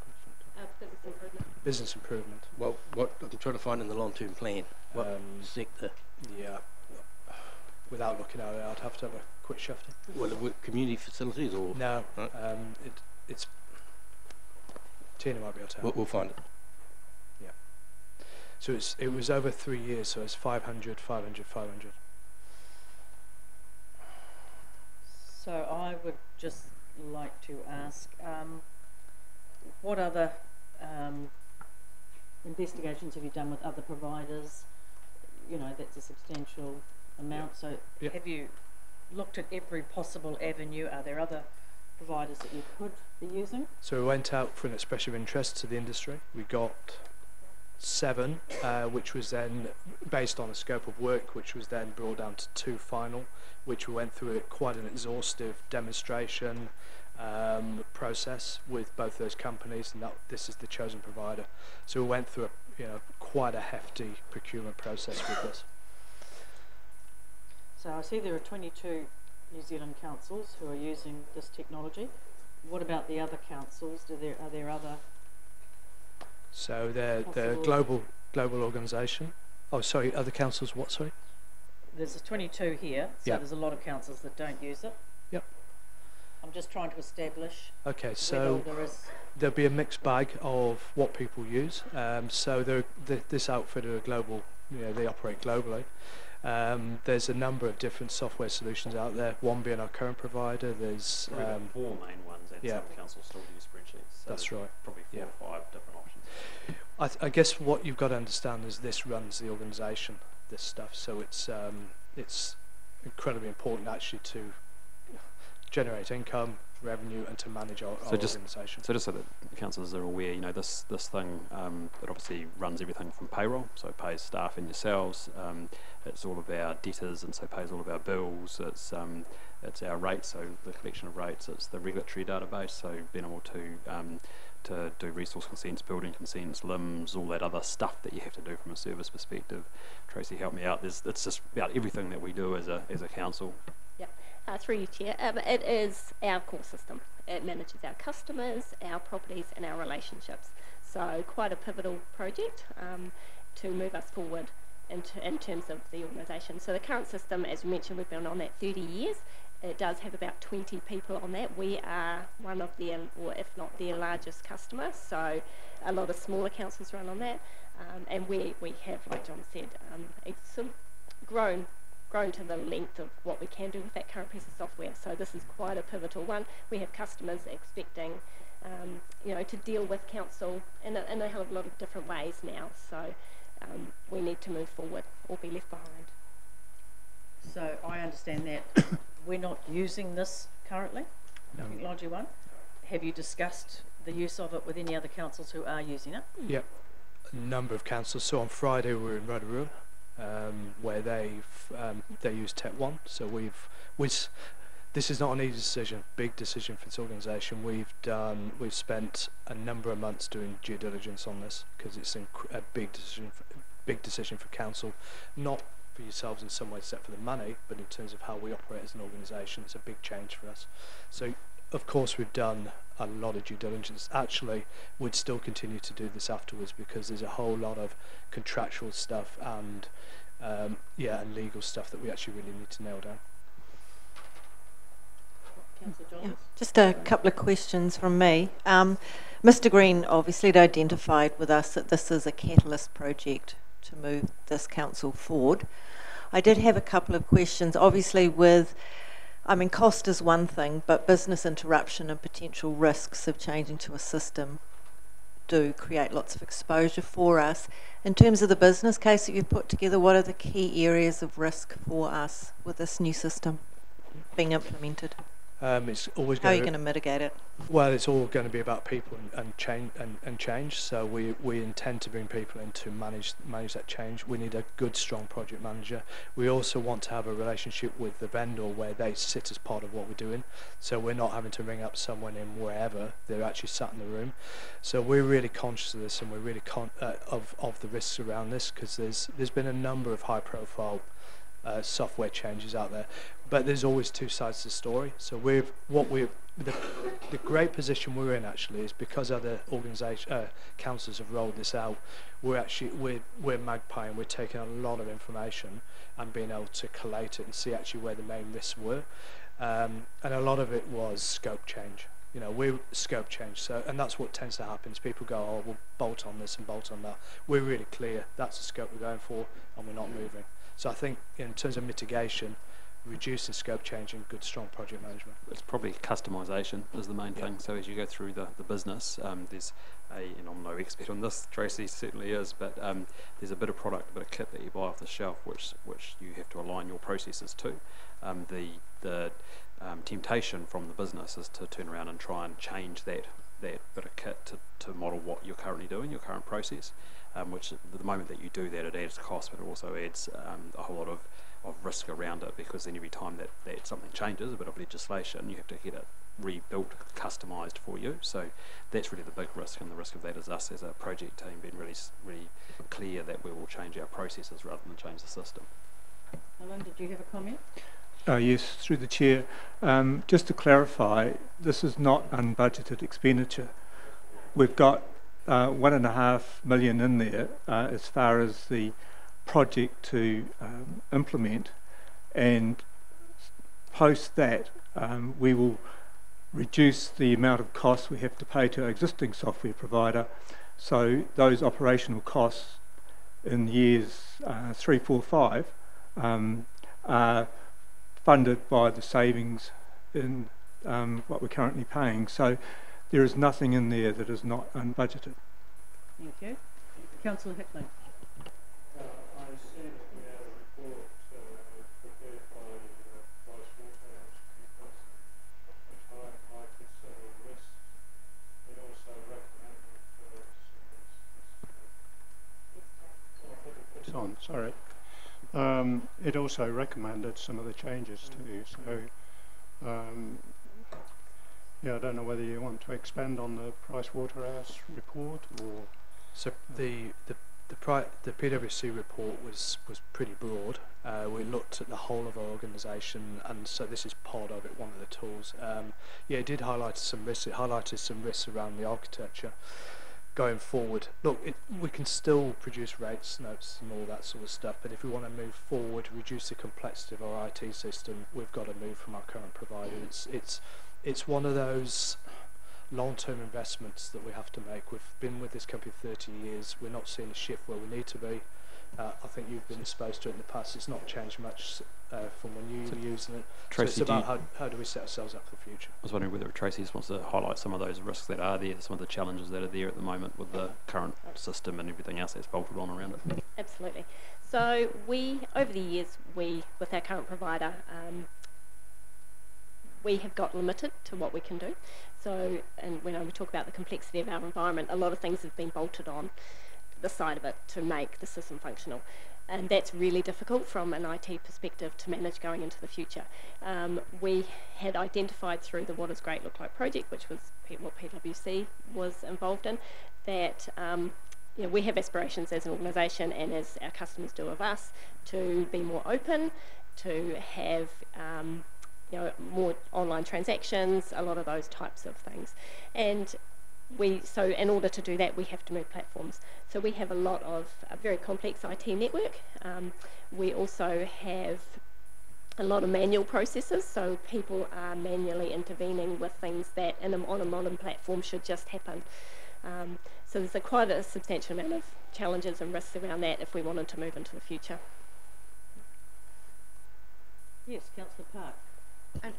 Business improvement. Business improvement. Well, what I'm trying to find in the long-term plan. What sector? Yeah. Without looking at it, I'd have to have a quick shifting. Well, community facilities or? No. Right. It's Tina might be able to help. We'll find it. Yeah. So it was over 3 years, so it's 500, 500, 500. So I would just like to ask, what other investigations have you done with other providers? You know, that's a substantial amount. So have you looked at every possible avenue? Are there other providers that you could be using? So we went out for an expression of interest to the industry. We got 7, which was then based on a scope of work, which was then brought down to 2 final, which we went through quite an exhaustive demonstration process with both those companies, and this is the chosen provider. So we went through quite a hefty procurement process with this. So I see there are 22 New Zealand councils who are using this technology. What about the other councils? Are there other? So they're global organisation. Oh, sorry, other councils. What? Sorry. There's 22 here, so there's a lot of councils that don't use it. Yep. I'm just trying to establish. Okay, so there'll be a mixed bag of what people use. So this outfit are global. They operate globally. There's a number of different software solutions out there. One being our current provider. There's 4 main ones, and some councils still use spreadsheets. So that's right. Probably 4 or 5 different options. I guess what you've got to understand is this runs the organisation. This stuff, so it's incredibly important actually to generate income, revenue, and to manage our organisation. So just so that councillors are aware, this thing, it obviously runs everything from payroll, so it pays staff and yourselves. It's all of our debtors, and so it pays all of our bills. It's our rates, so the collection of rates. It's the regulatory database, so being able to do resource consents, building consents, limbs, all that other stuff that you have to do from a service perspective. Tracy, help me out. It's just about everything that we do as a council. Yeah, through you, Chair. It is our core system. It manages our customers, our properties, and our relationships. So quite a pivotal project to move us forward in terms of the organisation. So the current system, as you mentioned, we've been on that 30 years. It does have about 20 people on that. We are one of their, or if not their largest customer, so a lot of smaller councils run on that. And we have, like John said, it's sort of grown to the length of what we can do with that current piece of software. So this is quite a pivotal one. We have customers expecting, to deal with council in a hell of a lot of different ways now. So we need to move forward or be left behind. So I understand that we're not using this currently, Technology One. Have you discussed the use of it with any other councils who are using it? Yep, a number of councils. So on Friday we were in Rotorua, where they use Tech One. So this is not an easy decision, big decision for this organisation. We've spent a number of months doing due diligence on this because it's a big decision for council, not for yourselves in some ways except for the money, but in terms of how we operate as an organisation. It's a big change for us. So of course we've done a lot of due diligence. Actually, we'd still continue to do this afterwards because there's a whole lot of contractual stuff and and legal stuff that we actually really need to nail down. Yeah, just a couple of questions from me. Mr. Green obviously had identified with us that this is a catalyst project to move this council forward. I did have a couple of questions. Obviously cost is one thing, but business interruption and potential risks of changing to a system do create lots of exposure for us. In terms of the business case that you've put together, what are the key areas of risk for us with this new system being implemented? It's always How are you going to mitigate it? Well, it's all going to be about people and change. So we intend to bring people in to manage that change. We need a good, strong project manager. We also want to have a relationship with the vendor where they sit as part of what we're doing. So we're not having to ring up someone in wherever. They're actually sat in the room. So we're really conscious of this, and we're really of the risks around this because there's been a number of high-profile software changes out there, but there's always two sides to the story. So what we're the great position we're in actually is because other councils have rolled this out. We're Magpie, and we're taking a lot of information and being able to collate it and see actually where the main risks were, and a lot of it was scope change. You know, we're scope change, so, and that's what tends to happen is people go, oh, we'll bolt on this and bolt on that. We're really clear that's the scope we're going for, and we're not moving. So I think in terms of mitigation, reducing scope change and good strong project management. It's probably customisation is the main thing. So as you go through the business, there's and I'm no expert on this, Tracy certainly is, but there's a bit of product, a bit of kit that you buy off the shelf, which you have to align your processes to. The temptation from the business is to turn around and try and change that bit of kit to model what you're currently doing, your current process, which the moment that you do that, it adds cost, but it also adds a whole lot of risk around it, because then every time that something changes, a bit of legislation, you have to get it rebuilt, customised for you. So that's really the big risk, and the risk of that is us as a project team being really clear that we will change our processes rather than change the system. Alan, did you have a comment? Yes, through the chair. Just to clarify, this is not unbudgeted expenditure. We've got $1.5 million in there as far as the project to implement, and post that we will reduce the amount of costs we have to pay to our existing software provider, so those operational costs in years 3, 4, 5 are funded by the savings in what we're currently paying. So there is nothing in there that is not unbudgeted. Thank you. Councillor Hickman. Sorry. It also recommended some of the changes too. So, yeah, I don't know whether you want to expand on the Pricewaterhouse report or. So the PwC report was pretty broad. We looked at the whole of our organisation, and so this is part of it, one of the tools. Yeah, it did highlight some risks. It highlighted some risks around the architecture. Going forward, look, we can still produce rates, notes and all that sort of stuff, but if we want to move forward, reduce the complexity of our IT system, we've got to move from our current provider. It's one of those long-term investments that we have to make. We've been with this company 30 years. We're not seeing a shift where we need to be. I think you've been exposed to it in the past. It's not changed much from when you were using it. Tracy, so it's about how do we set ourselves up for the future. I was wondering whether Tracy just wants to highlight some of those risks that are there, some of the challenges that are there at the moment with the current system and everything else that's bolted on around it. Absolutely. So over the years, with our current provider, we have got limited to what we can do. So, and when we talk about the complexity of our environment, a lot of things have been bolted on the side of it to make the system functional, and that's really difficult from an IT perspective to manage going into the future. We had identified through the What Does Great Look Like project, which was what PwC was involved in, that we have aspirations as an organisation, and as our customers do of us, to be more open, to have more online transactions, a lot of those types of things. And so in order to do that, we have to move platforms. So we have a very complex IT network. We also have a lot of manual processes, so people are manually intervening with things that on a modern platform should just happen. So there's quite a substantial amount of challenges and risks around that if we wanted to move into the future. Yes, Councillor Park.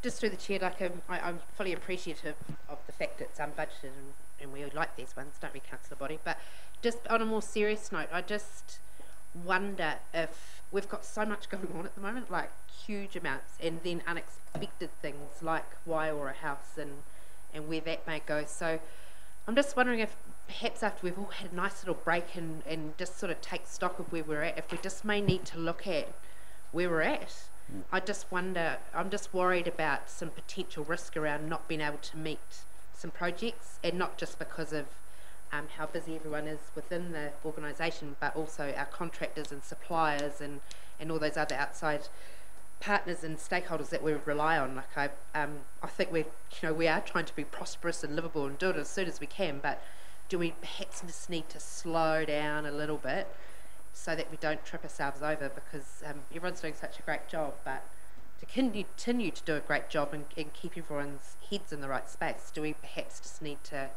Just through the chair, I'm fully appreciative of the fact that it's unbudgeted, and we like these ones, don't we, Councillor Body? But just on a more serious note, I just wonder if we've got so much going on at the moment, like huge amounts, and then unexpected things like Waiora House and where that may go. So I'm just wondering if perhaps after we've all had a nice little break and just sort of take stock of where we're at, if we just may need to look at where we're at. I just wonder, I'm just worried about some potential risk around not being able to meet some projects, and not just because of how busy everyone is within the organisation, but also our contractors and suppliers and all those other outside partners and stakeholders that we rely on. Like I think we are trying to be prosperous and livable and do it as soon as we can. But do we perhaps just need to slow down a little bit so that we don't trip ourselves over? Because everyone's doing such a great job, but to continue to do a great job and keep everyone's heads in the right space, do we perhaps just need to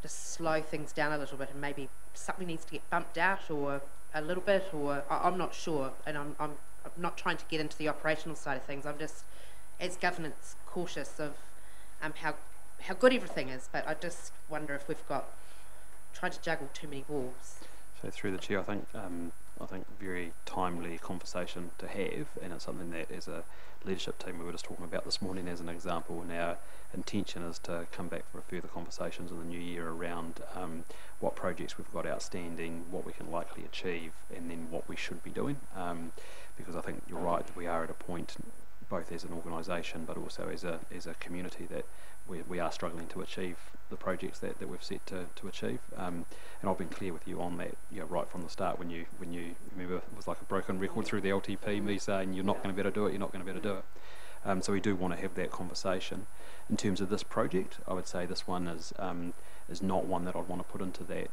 just slow things down a little bit, and maybe something needs to get bumped out or a little bit, or I'm not sure, and I'm not trying to get into the operational side of things. I'm just, as governance, cautious of how good everything is, but I just wonder if we've tried to juggle too many balls. So through the chair, I think very timely conversation to have, and it's something that as a leadership team we were just talking about this morning as an example, and our intention is to come back for further conversations in the new year around what projects we've got outstanding, what we can likely achieve, and then what we should be doing, because I think you're right that we are at a point, both as an organisation but also as a community, that we are struggling to achieve the projects that we've set to achieve, and I've been clear with you on that, right from the start, when you remember it was like a broken record through the LTP, me saying you're not going to be able to do it, you're not going to be able to do it. So we do want to have that conversation. In terms of this project, I would say this one is not one that I'd want to put into that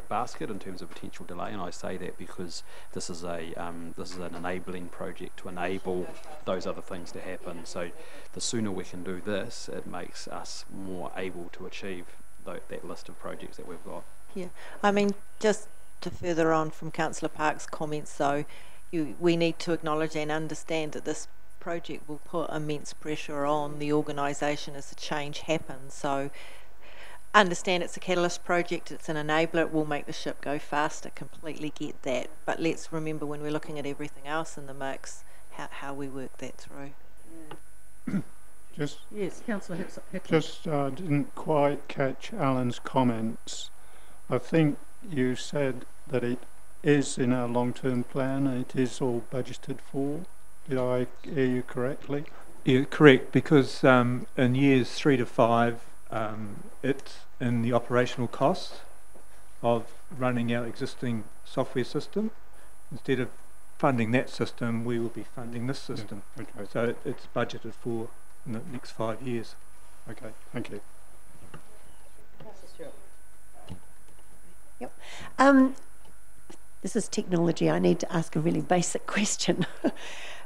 basket in terms of potential delay, and I say that because this is an enabling project to enable those other things to happen. So the sooner we can do this, it makes us more able to achieve that list of projects that we've got. Yeah, I mean, just to further on from Councillor Park's comments, though, we need to acknowledge and understand that this project will put immense pressure on the organisation as the change happens. So understand it's a catalyst project, it's an enabler, it will make the ship go faster, completely get that. But let's remember, when we're looking at everything else in the mix, how we work that through. Yes, Councillor Hickman. Just didn't quite catch Alan's comments. I think you said that it is in our long-term plan, it is all budgeted for. Did I hear you correctly? Yeah, correct, because in years 3 to 5, it's in the operational cost of running our existing software system. Instead of funding that system, we will be funding this system. Yeah, okay. So it's budgeted for in the next 5 years. Okay, thank you. Yep. This is technology. I need to ask a really basic question.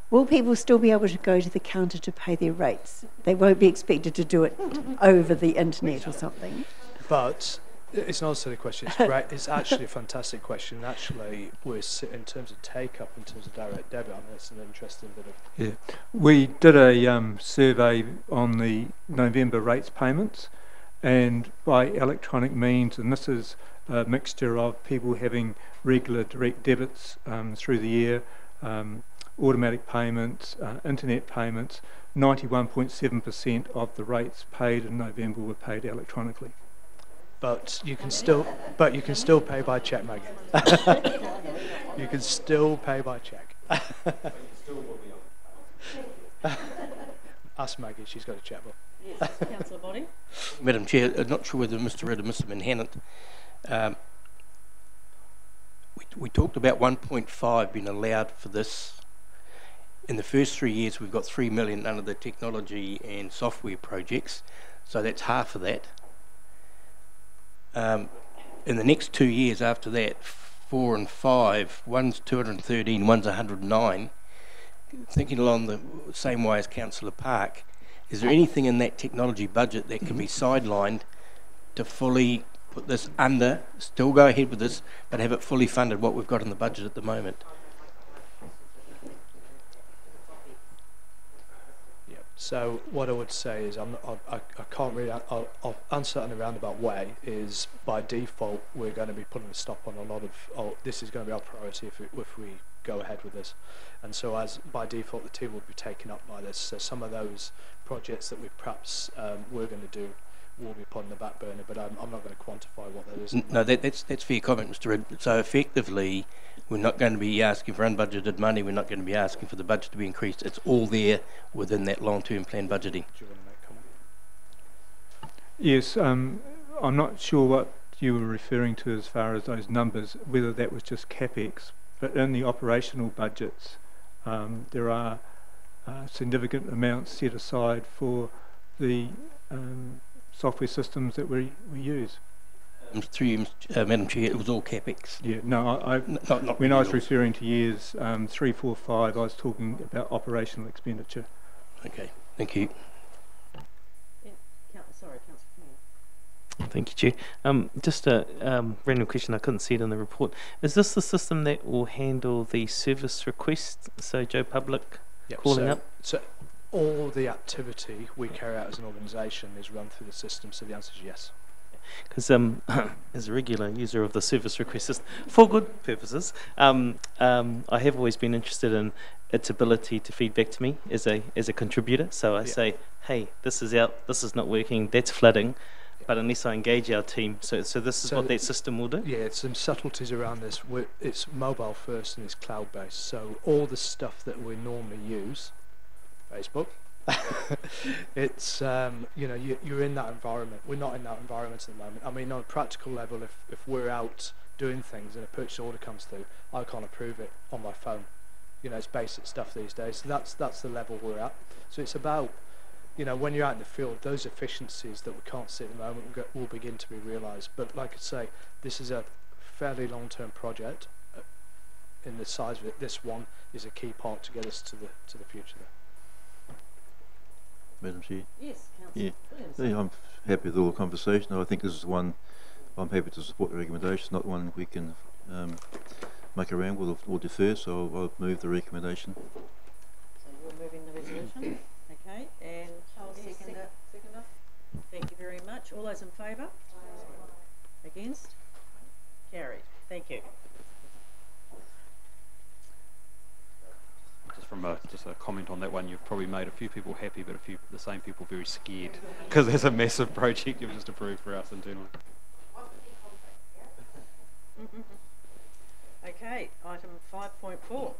Will people still be able to go to the counter to pay their rates? They won't be expected to do it over the internet or something. But it's not a silly question. It's great. It's actually a fantastic question. Actually, in terms of take-up, in terms of direct debit, I mean, it's an interesting bit of... Yeah, we did a survey on the November rates payments, and by electronic means, and this is a mixture of people having regular direct debits through the year, automatic payments, internet payments, 91.7% of the rates paid in November were paid electronically. But you can still pay by cheque, Maggie. You can still pay by cheque. Ask Maggie, she's got a cheque book. Yes, Councillor Body. Madam Chair, I'm not sure whether Mr. Ridd or Mr. Manhannant, we talked about 1.5 being allowed for this. In the first 3 years, we've got 3 million under the technology and software projects, so that's half of that. In the next 2 years after that, 4 and 5, one's 213, one's 109. Thinking along the same way as Councillor Park, is there anything in that technology budget that can be sidelined to fully put this under, still go ahead with this, but have it fully funded, what we've got in the budget at the moment? So what I would say is I can't really, I'll answer in a roundabout way, is by default we're going to be putting a stop on a lot of, this is going to be our priority if we go ahead with this. And so as by default the team will be taken up by this. So some of those projects that we perhaps were going to do will be put on the back burner, but I'm not going to quantify what that is. No, that's fair comment, Mr. Ridd. So effectively, we're not going to be asking for unbudgeted money, we're not going to be asking for the budget to be increased, it's all there within that long-term plan budgeting. Do you want to make a comment? Yes, I'm not sure what you were referring to as far as those numbers, whether that was just CapEx, but in the operational budgets, There are significant amounts set aside for the software systems that we use. Through you, Madam Chair, it was all CapEx. Yeah, no, not when I was renewals. referring to years 3, 4, 5, I was talking about operational expenditure. Okay, thank you. Sorry, Councillor. Thank you, Chair. Just a random question, I couldn't see it in the report. Is this the system that will handle the service requests? So Joe Public calling up? So all the activity we carry out as an organisation is run through the system, so the answer is yes. Because as a regular user of the service request system, for good purposes, I have always been interested in its ability to feed back to me as a contributor. So I say, hey, this is out, this is not working, that's flooding. But unless I engage our team, so this is what that system will do? Yeah, some subtleties around this. It's mobile first and it's cloud based. So all the stuff that we normally use, Facebook, it's you're in that environment. We're not in that environment at the moment. I mean, on a practical level, if we're out doing things and a purchase order comes through, I can't approve it on my phone. It's basic stuff these days. So that's the level we're at. So it's about, when you're out in the field, those efficiencies that we can't see at the moment will begin to be realised. But like I say, this is a fairly long-term project. In the size of it, this one is a key part to get us to the future there. Madam Chair? Yes, Councillor. Yeah, I'm happy with all the conversation. I think this is one I'm happy to support the recommendation, not one we can muck around with or defer, so I'll move the recommendation. So you're moving the resolution? Okay, and seconder? Thank you very much. All those in favour? Against? Carried. Thank you. Just a comment on that one, you've probably made a few people happy, but the same people very scared, because there's a massive project you've just approved for us internally. Okay, item 5.4.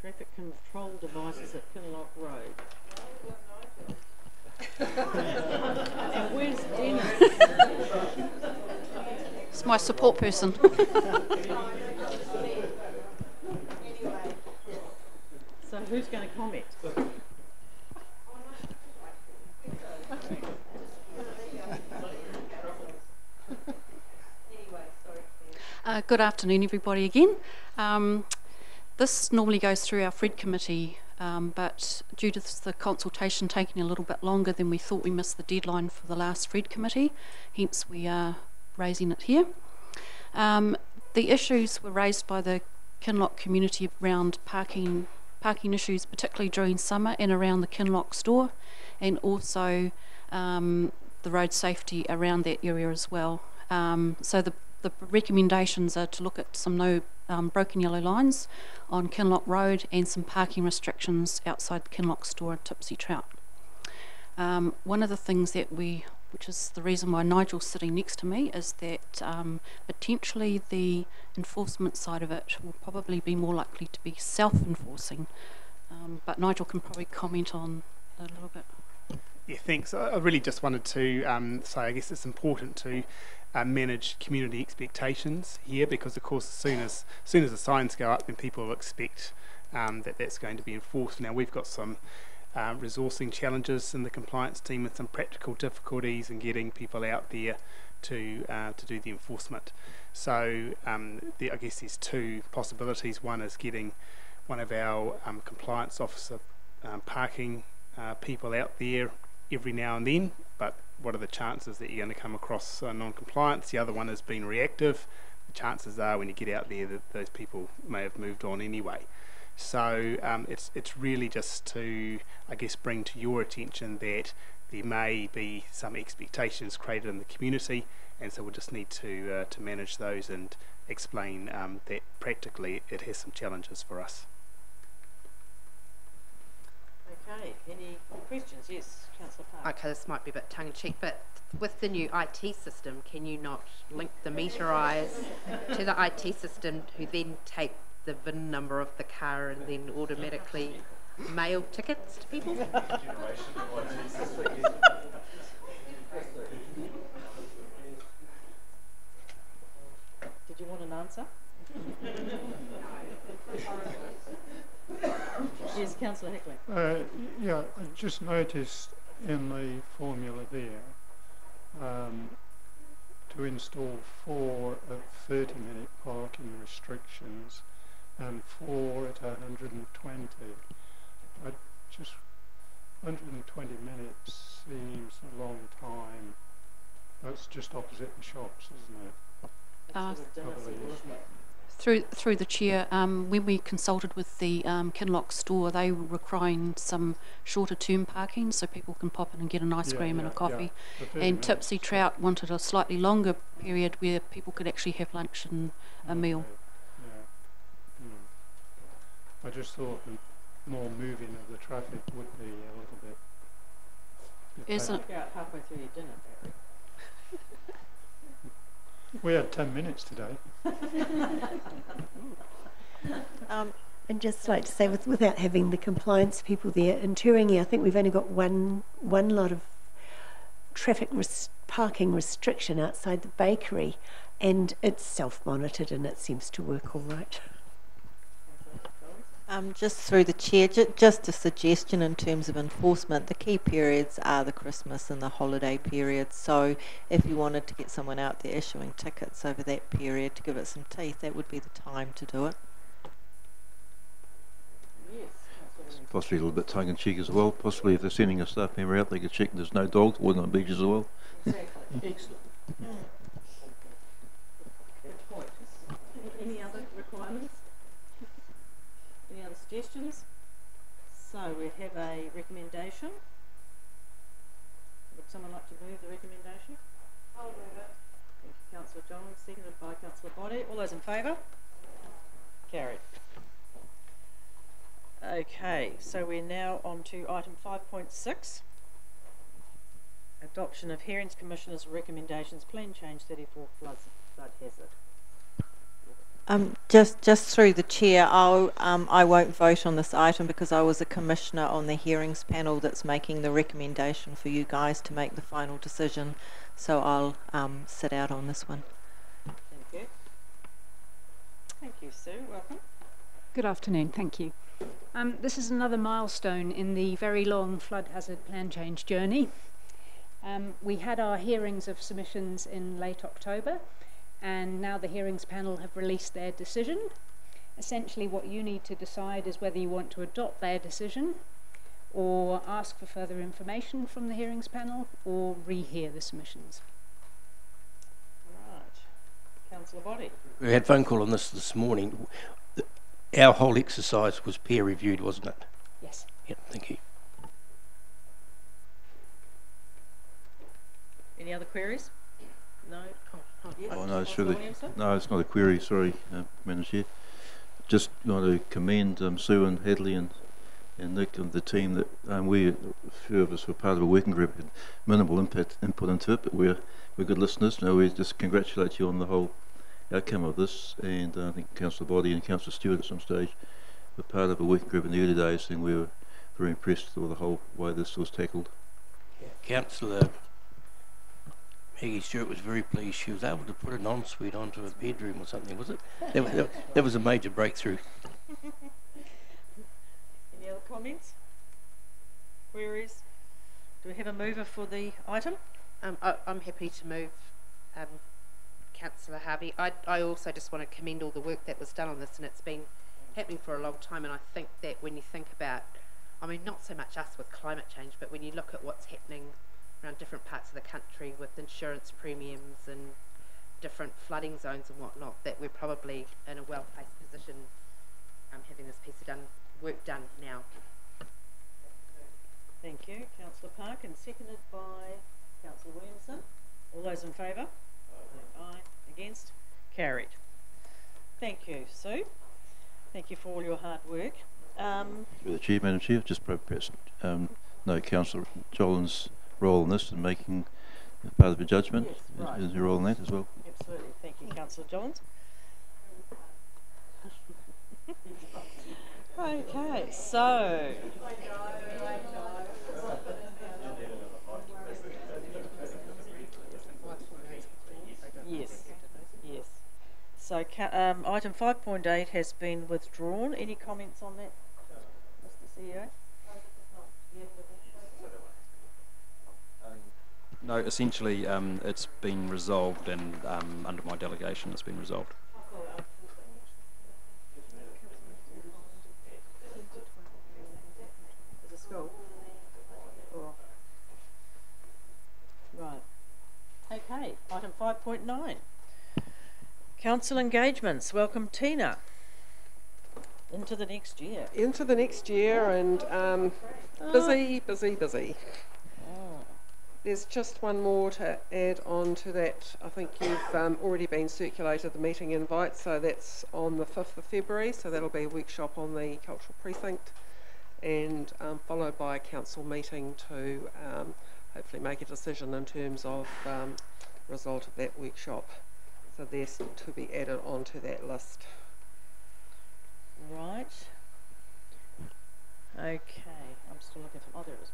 Traffic control devices at Kinloch Road. And where's Dina? It's my support person. So who's going to comment? Good afternoon, everybody, again. This normally goes through our FRED committee, but due to the consultation taking a little bit longer than we thought, we missed the deadline for the last FRED committee, hence we are raising it here. The issues were raised by the Kinloch community around parking issues, particularly during summer and around the Kinloch store, and also the road safety around that area as well. So the recommendations are to look at some no broken yellow lines on Kinloch Road and some parking restrictions outside the Kinloch store at Tipsy Trout. One of the things that which is the reason why Nigel's sitting next to me, is that potentially the enforcement side of it will probably be more likely to be self-enforcing. But Nigel can probably comment on that a little bit. Yeah, thanks. I really just wanted to say I guess it's important to manage community expectations here, because of course as soon as the signs go up, then people will expect that's going to be enforced. Now we've got some resourcing challenges in the compliance team and some practical difficulties in getting people out there to do the enforcement. So I guess there's two possibilities. One is getting one of our compliance officer parking people out there every now and then, but what are the chances that you're going to come across non-compliance? The other one is being reactive. The chances are when you get out there that those people may have moved on anyway. So it's really just to, I guess, bring to your attention that there may be some expectations created in the community, and so we'll just need to manage those and explain that practically it has some challenges for us. Okay, any questions? Yes, Councillor Park. Okay, this might be a bit tongue-in-cheek, but with the new IT system, can you not link the meter eyes to the IT system, who then take the VIN number of the car and then automatically mail tickets to people? Did you want an answer? Yes, Councillor Hickley. Yeah, I just noticed in the formula there to install 4 at 30-minute parking restrictions and 4 at 120. I just 120 minutes seems a long time. That's just opposite the shops, isn't it? Through the chair, when we consulted with the Kinloch store, they were requiring some shorter term parking so people can pop in and get an ice cream and a coffee. And Tipsy Trout wanted a slightly longer period where people could actually have lunch and a meal. I just thought the more moving of the traffic would be a little bit. Isn't it halfway through your dinner, Barry? We had 10 minutes today. And just like to say, without having the compliance people there in Turingi, I think we've only got one lot of traffic parking restriction outside the bakery, and it's self-monitored and it seems to work all right. Just through the chair, just a suggestion in terms of enforcement. The key periods are the Christmas and the holiday period. So if you wanted to get someone out there issuing tickets over that period to give it some teeth, that would be the time to do it. It's possibly a little bit tongue-in-cheek as well. Possibly if they're sending a staff member out, they could check there's no dogs walking on beaches as well. Exactly. Excellent. Good point. Any other requirements? Any other suggestions? So we have a recommendation. Would someone like to move the recommendation? I'll move it. Thank you, Councillor John, seconded by Councillor Body. All those in favour? Carried. Okay, so we're now on to item 5.6. Adoption of Hearings Commissioner's recommendations, plan change 34 flood hazard. Just through the chair, I won't vote on this item because I was a commissioner on the hearings panel that's making the recommendation for you guys to make the final decision. So I'll sit out on this one. Thank you. Thank you, Sue. Welcome. Good afternoon. Thank you. This is another milestone in the very long flood hazard plan change journey. We had our hearings of submissions in late October, and now the hearings panel have released their decision. Essentially what you need to decide is whether you want to adopt their decision or ask for further information from the hearings panel or rehear the submissions. Right. Councillor Body. We had a phone call on this morning. Our whole exercise was peer reviewed, wasn't it? Yes. Yeah, thank you. Any other queries? No? Oh, no, it's really, no, it's not a query, sorry, Madam Chair. Just want to commend Sue and Hadley and Nick and the team that a few of us were part of a working group, had minimal input into it, but we're good listeners. No, we just congratulate you on the whole outcome of this, and I think Councillor Body and Councillor Stewart at some stage were part of a working group in the early days, and we were very impressed with the whole way this was tackled. Yeah. Councillor Maggie Stewart was very pleased she was able to put an ensuite onto a bedroom or something, was it? That was a major breakthrough. Any other comments? Queries? Do we have a mover for the item? I'm happy to move, Councillor Harvey. I also just want to commend all the work that was done on this, and it's been happening for a long time, and I think that when you think about, I mean, not so much us with climate change, but when you look at what's happening around different parts of the country with insurance premiums and different flooding zones and whatnot, that we're probably in a well-placed position having this piece of work done now. Thank you, Councillor Park, and seconded by Councillor Williamson. All those in favour? Aye. Against? Carried. Thank you, Sue. Thank you for all your hard work. Through the Chair, Madam Chair, just perhaps note Councillor Jolin's role in this and making part of the judgment. Yes, right. Is your role in that as well? Absolutely. Thank you, Councillor Johns. Okay, so yes. So item 5.8 has been withdrawn. Any comments on that, Mr. CEO? No, essentially it's been resolved, and under my delegation it's been resolved. As a school? Or right. Okay, item 5.9. Council engagements. Welcome, Tina. Into the next year. Into the next year, and busy. Oh. There's just one more to add on to that. I think you've already been circulated the meeting invite, so that's on the 5th of February, so that'll be a workshop on the cultural precinct, and followed by a council meeting to hopefully make a decision in terms of result of that workshop. So there's to be added onto that list. Right. Okay. I'm still looking for. Oh, there it is.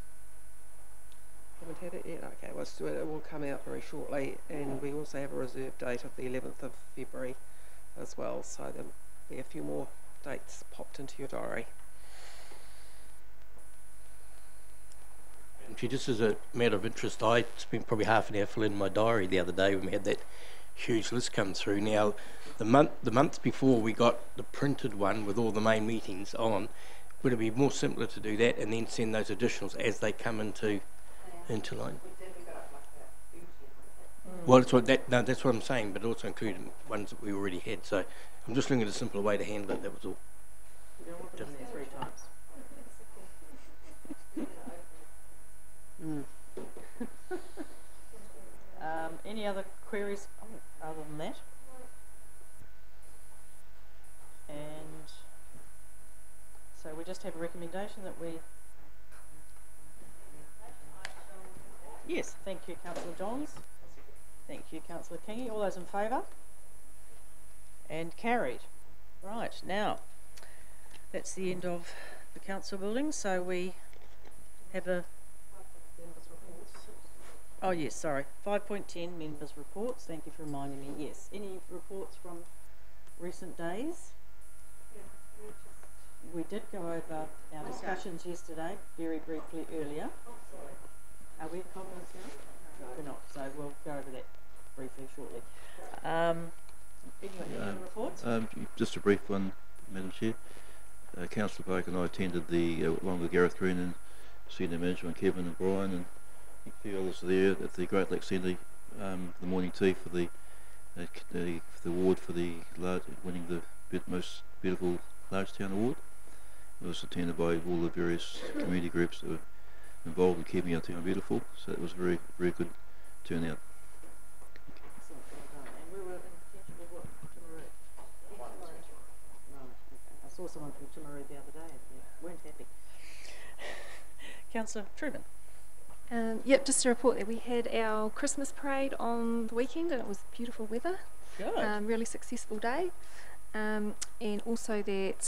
Haven't had it yet? Okay, well, it will come out very shortly, and we also have a reserve date of the 11th of February as well, so there'll be a few more dates popped into your diary. Actually, just as a matter of interest, I spent probably half an hour filling in my diary the other day when we had that huge list come through. Now, the month before we got the printed one with all the main meetings on, would it be more simpler to do that and then send those additionals as they come into line? Well, that's what I'm saying, but also include ones that we already had. So I'm just looking at a simpler way to handle it. That was all. You don't want them there 3 times. Any other queries other than that? And so we just have a recommendation that we... Yes, thank you, Councillor Johns. Thank you, Councillor Kingy. All those in favour? And carried. Right, now, that's the end of the council building, so we have a... Oh yes, sorry. 5.10 members' reports. Thank you for reminding me. Yes. Any reports from recent days? We did go over our discussions yesterday, very briefly earlier. Are we at confidence now? No, we're not. So we'll go over that briefly shortly. Anyway, any other reports? Just a brief one, Madam Chair. Councillor Park and I attended along with Gareth Green and Senior Management, Kevin and Brian, and a few others there at the Great Lakes Centre, the morning tea for the award for the winning the most beautiful large town award. It was attended by all the various community groups that were involved in keeping our town beautiful, so it was a very, very good turnout. I saw someone from Timaru the other day and they weren't happy. Councillor Truman. Yep, just to report that we had our Christmas parade on the weekend and it was beautiful weather. Good. Really successful day. And also that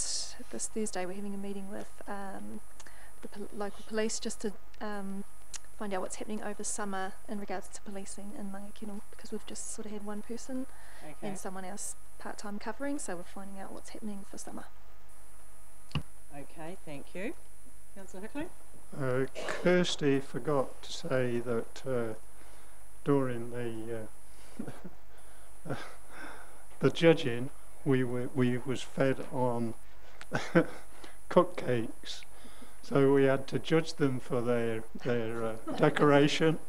this Thursday we're having a meeting with the local police just to find out what's happening over summer in regards to policing in Mangakino, because we've just sort of had one person and someone else part-time covering, so we're finding out what's happening for summer. Okay, thank you. Councillor Hickley? Kirsty forgot to say that during the judging, we was fed on cupcakes, so we had to judge them for their decoration,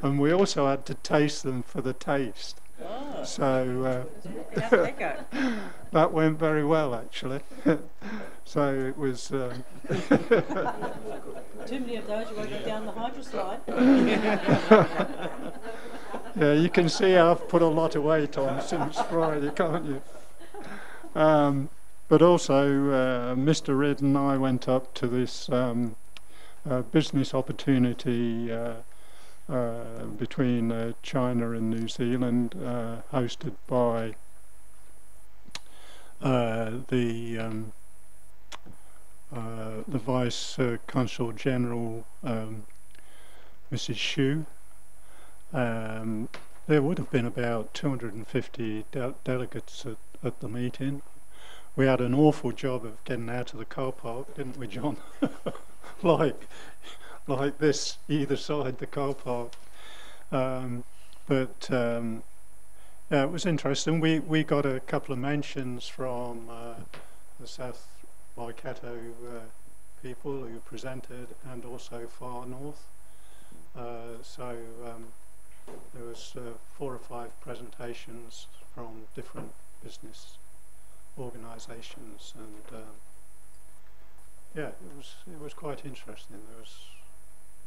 and we also had to taste them for the taste. Oh. So that went very well, actually. So it was. Too many of those, you won't go down the hydro slide. Yeah, you can see I've put a lot of weight on since Friday, can't you? But also, Mr. Red and I went up to this business opportunity between China and New Zealand, hosted by the Vice Consul General, Mrs. Xu. There would have been about 250 delegates at the meeting. We had an awful job of getting out of the car park, didn't we, John? like this, either side the car park. Yeah, it was interesting. We got a couple of mentions from the South Waikato people who presented, and also far north. There was 4 or 5 presentations from different business organisations, and yeah, it was quite interesting. There was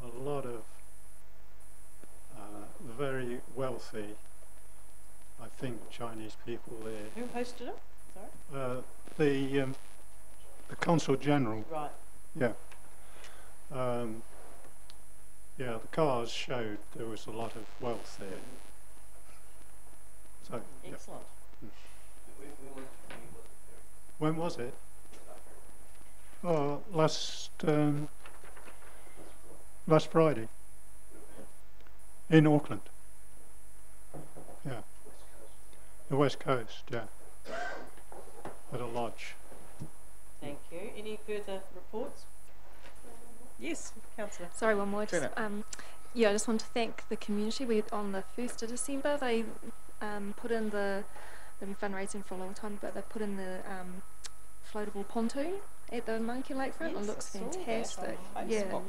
a lot of very wealthy, I think, Chinese people there. Who hosted it? Sorry. The Consul General. Right. Yeah. Yeah, the cars showed there was a lot of wealth there. So, excellent. Yeah. When was it? Oh, last Friday in Auckland. Yeah. The West Coast, yeah. At a lodge. Thank you. Any further reports? Yes, Councillor. Sorry, one more. Just, yeah, I just want to thank the community. On the 1st of December, they put in they've been fundraising for a long time, but they put in the floatable pontoon at the Monkey Lakefront. Yes, it looks fantastic. Yeah.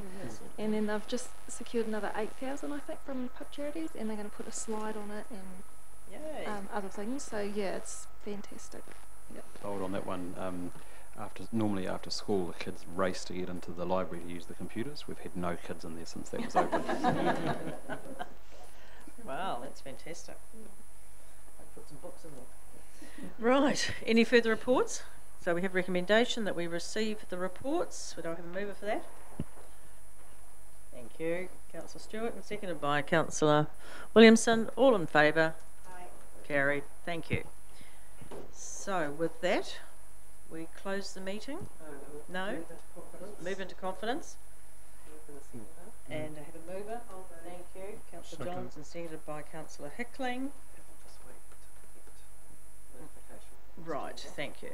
And then they've just secured another 8,000, I think, from pub charities, and they're going to put a slide on it and other things. So yeah, it's fantastic. Yep. Told on that one. Normally after school, the kids race to get into the library to use the computers. We've had no kids in there since that was open. Wow, that's fantastic. I'll put some books in there. Right. Any further reports? So we have recommendation that we receive the reports. We don't have a mover for that. Thank you, Councillor Stewart, and seconded by Councillor Williamson. All in favour? Aye. Carried. Thank you. So with that, we close the meeting. No? Move into confidence. And I have a mover. Thank you, Councillor Johns, and seconded by Councillor Hickling. Right, thank you.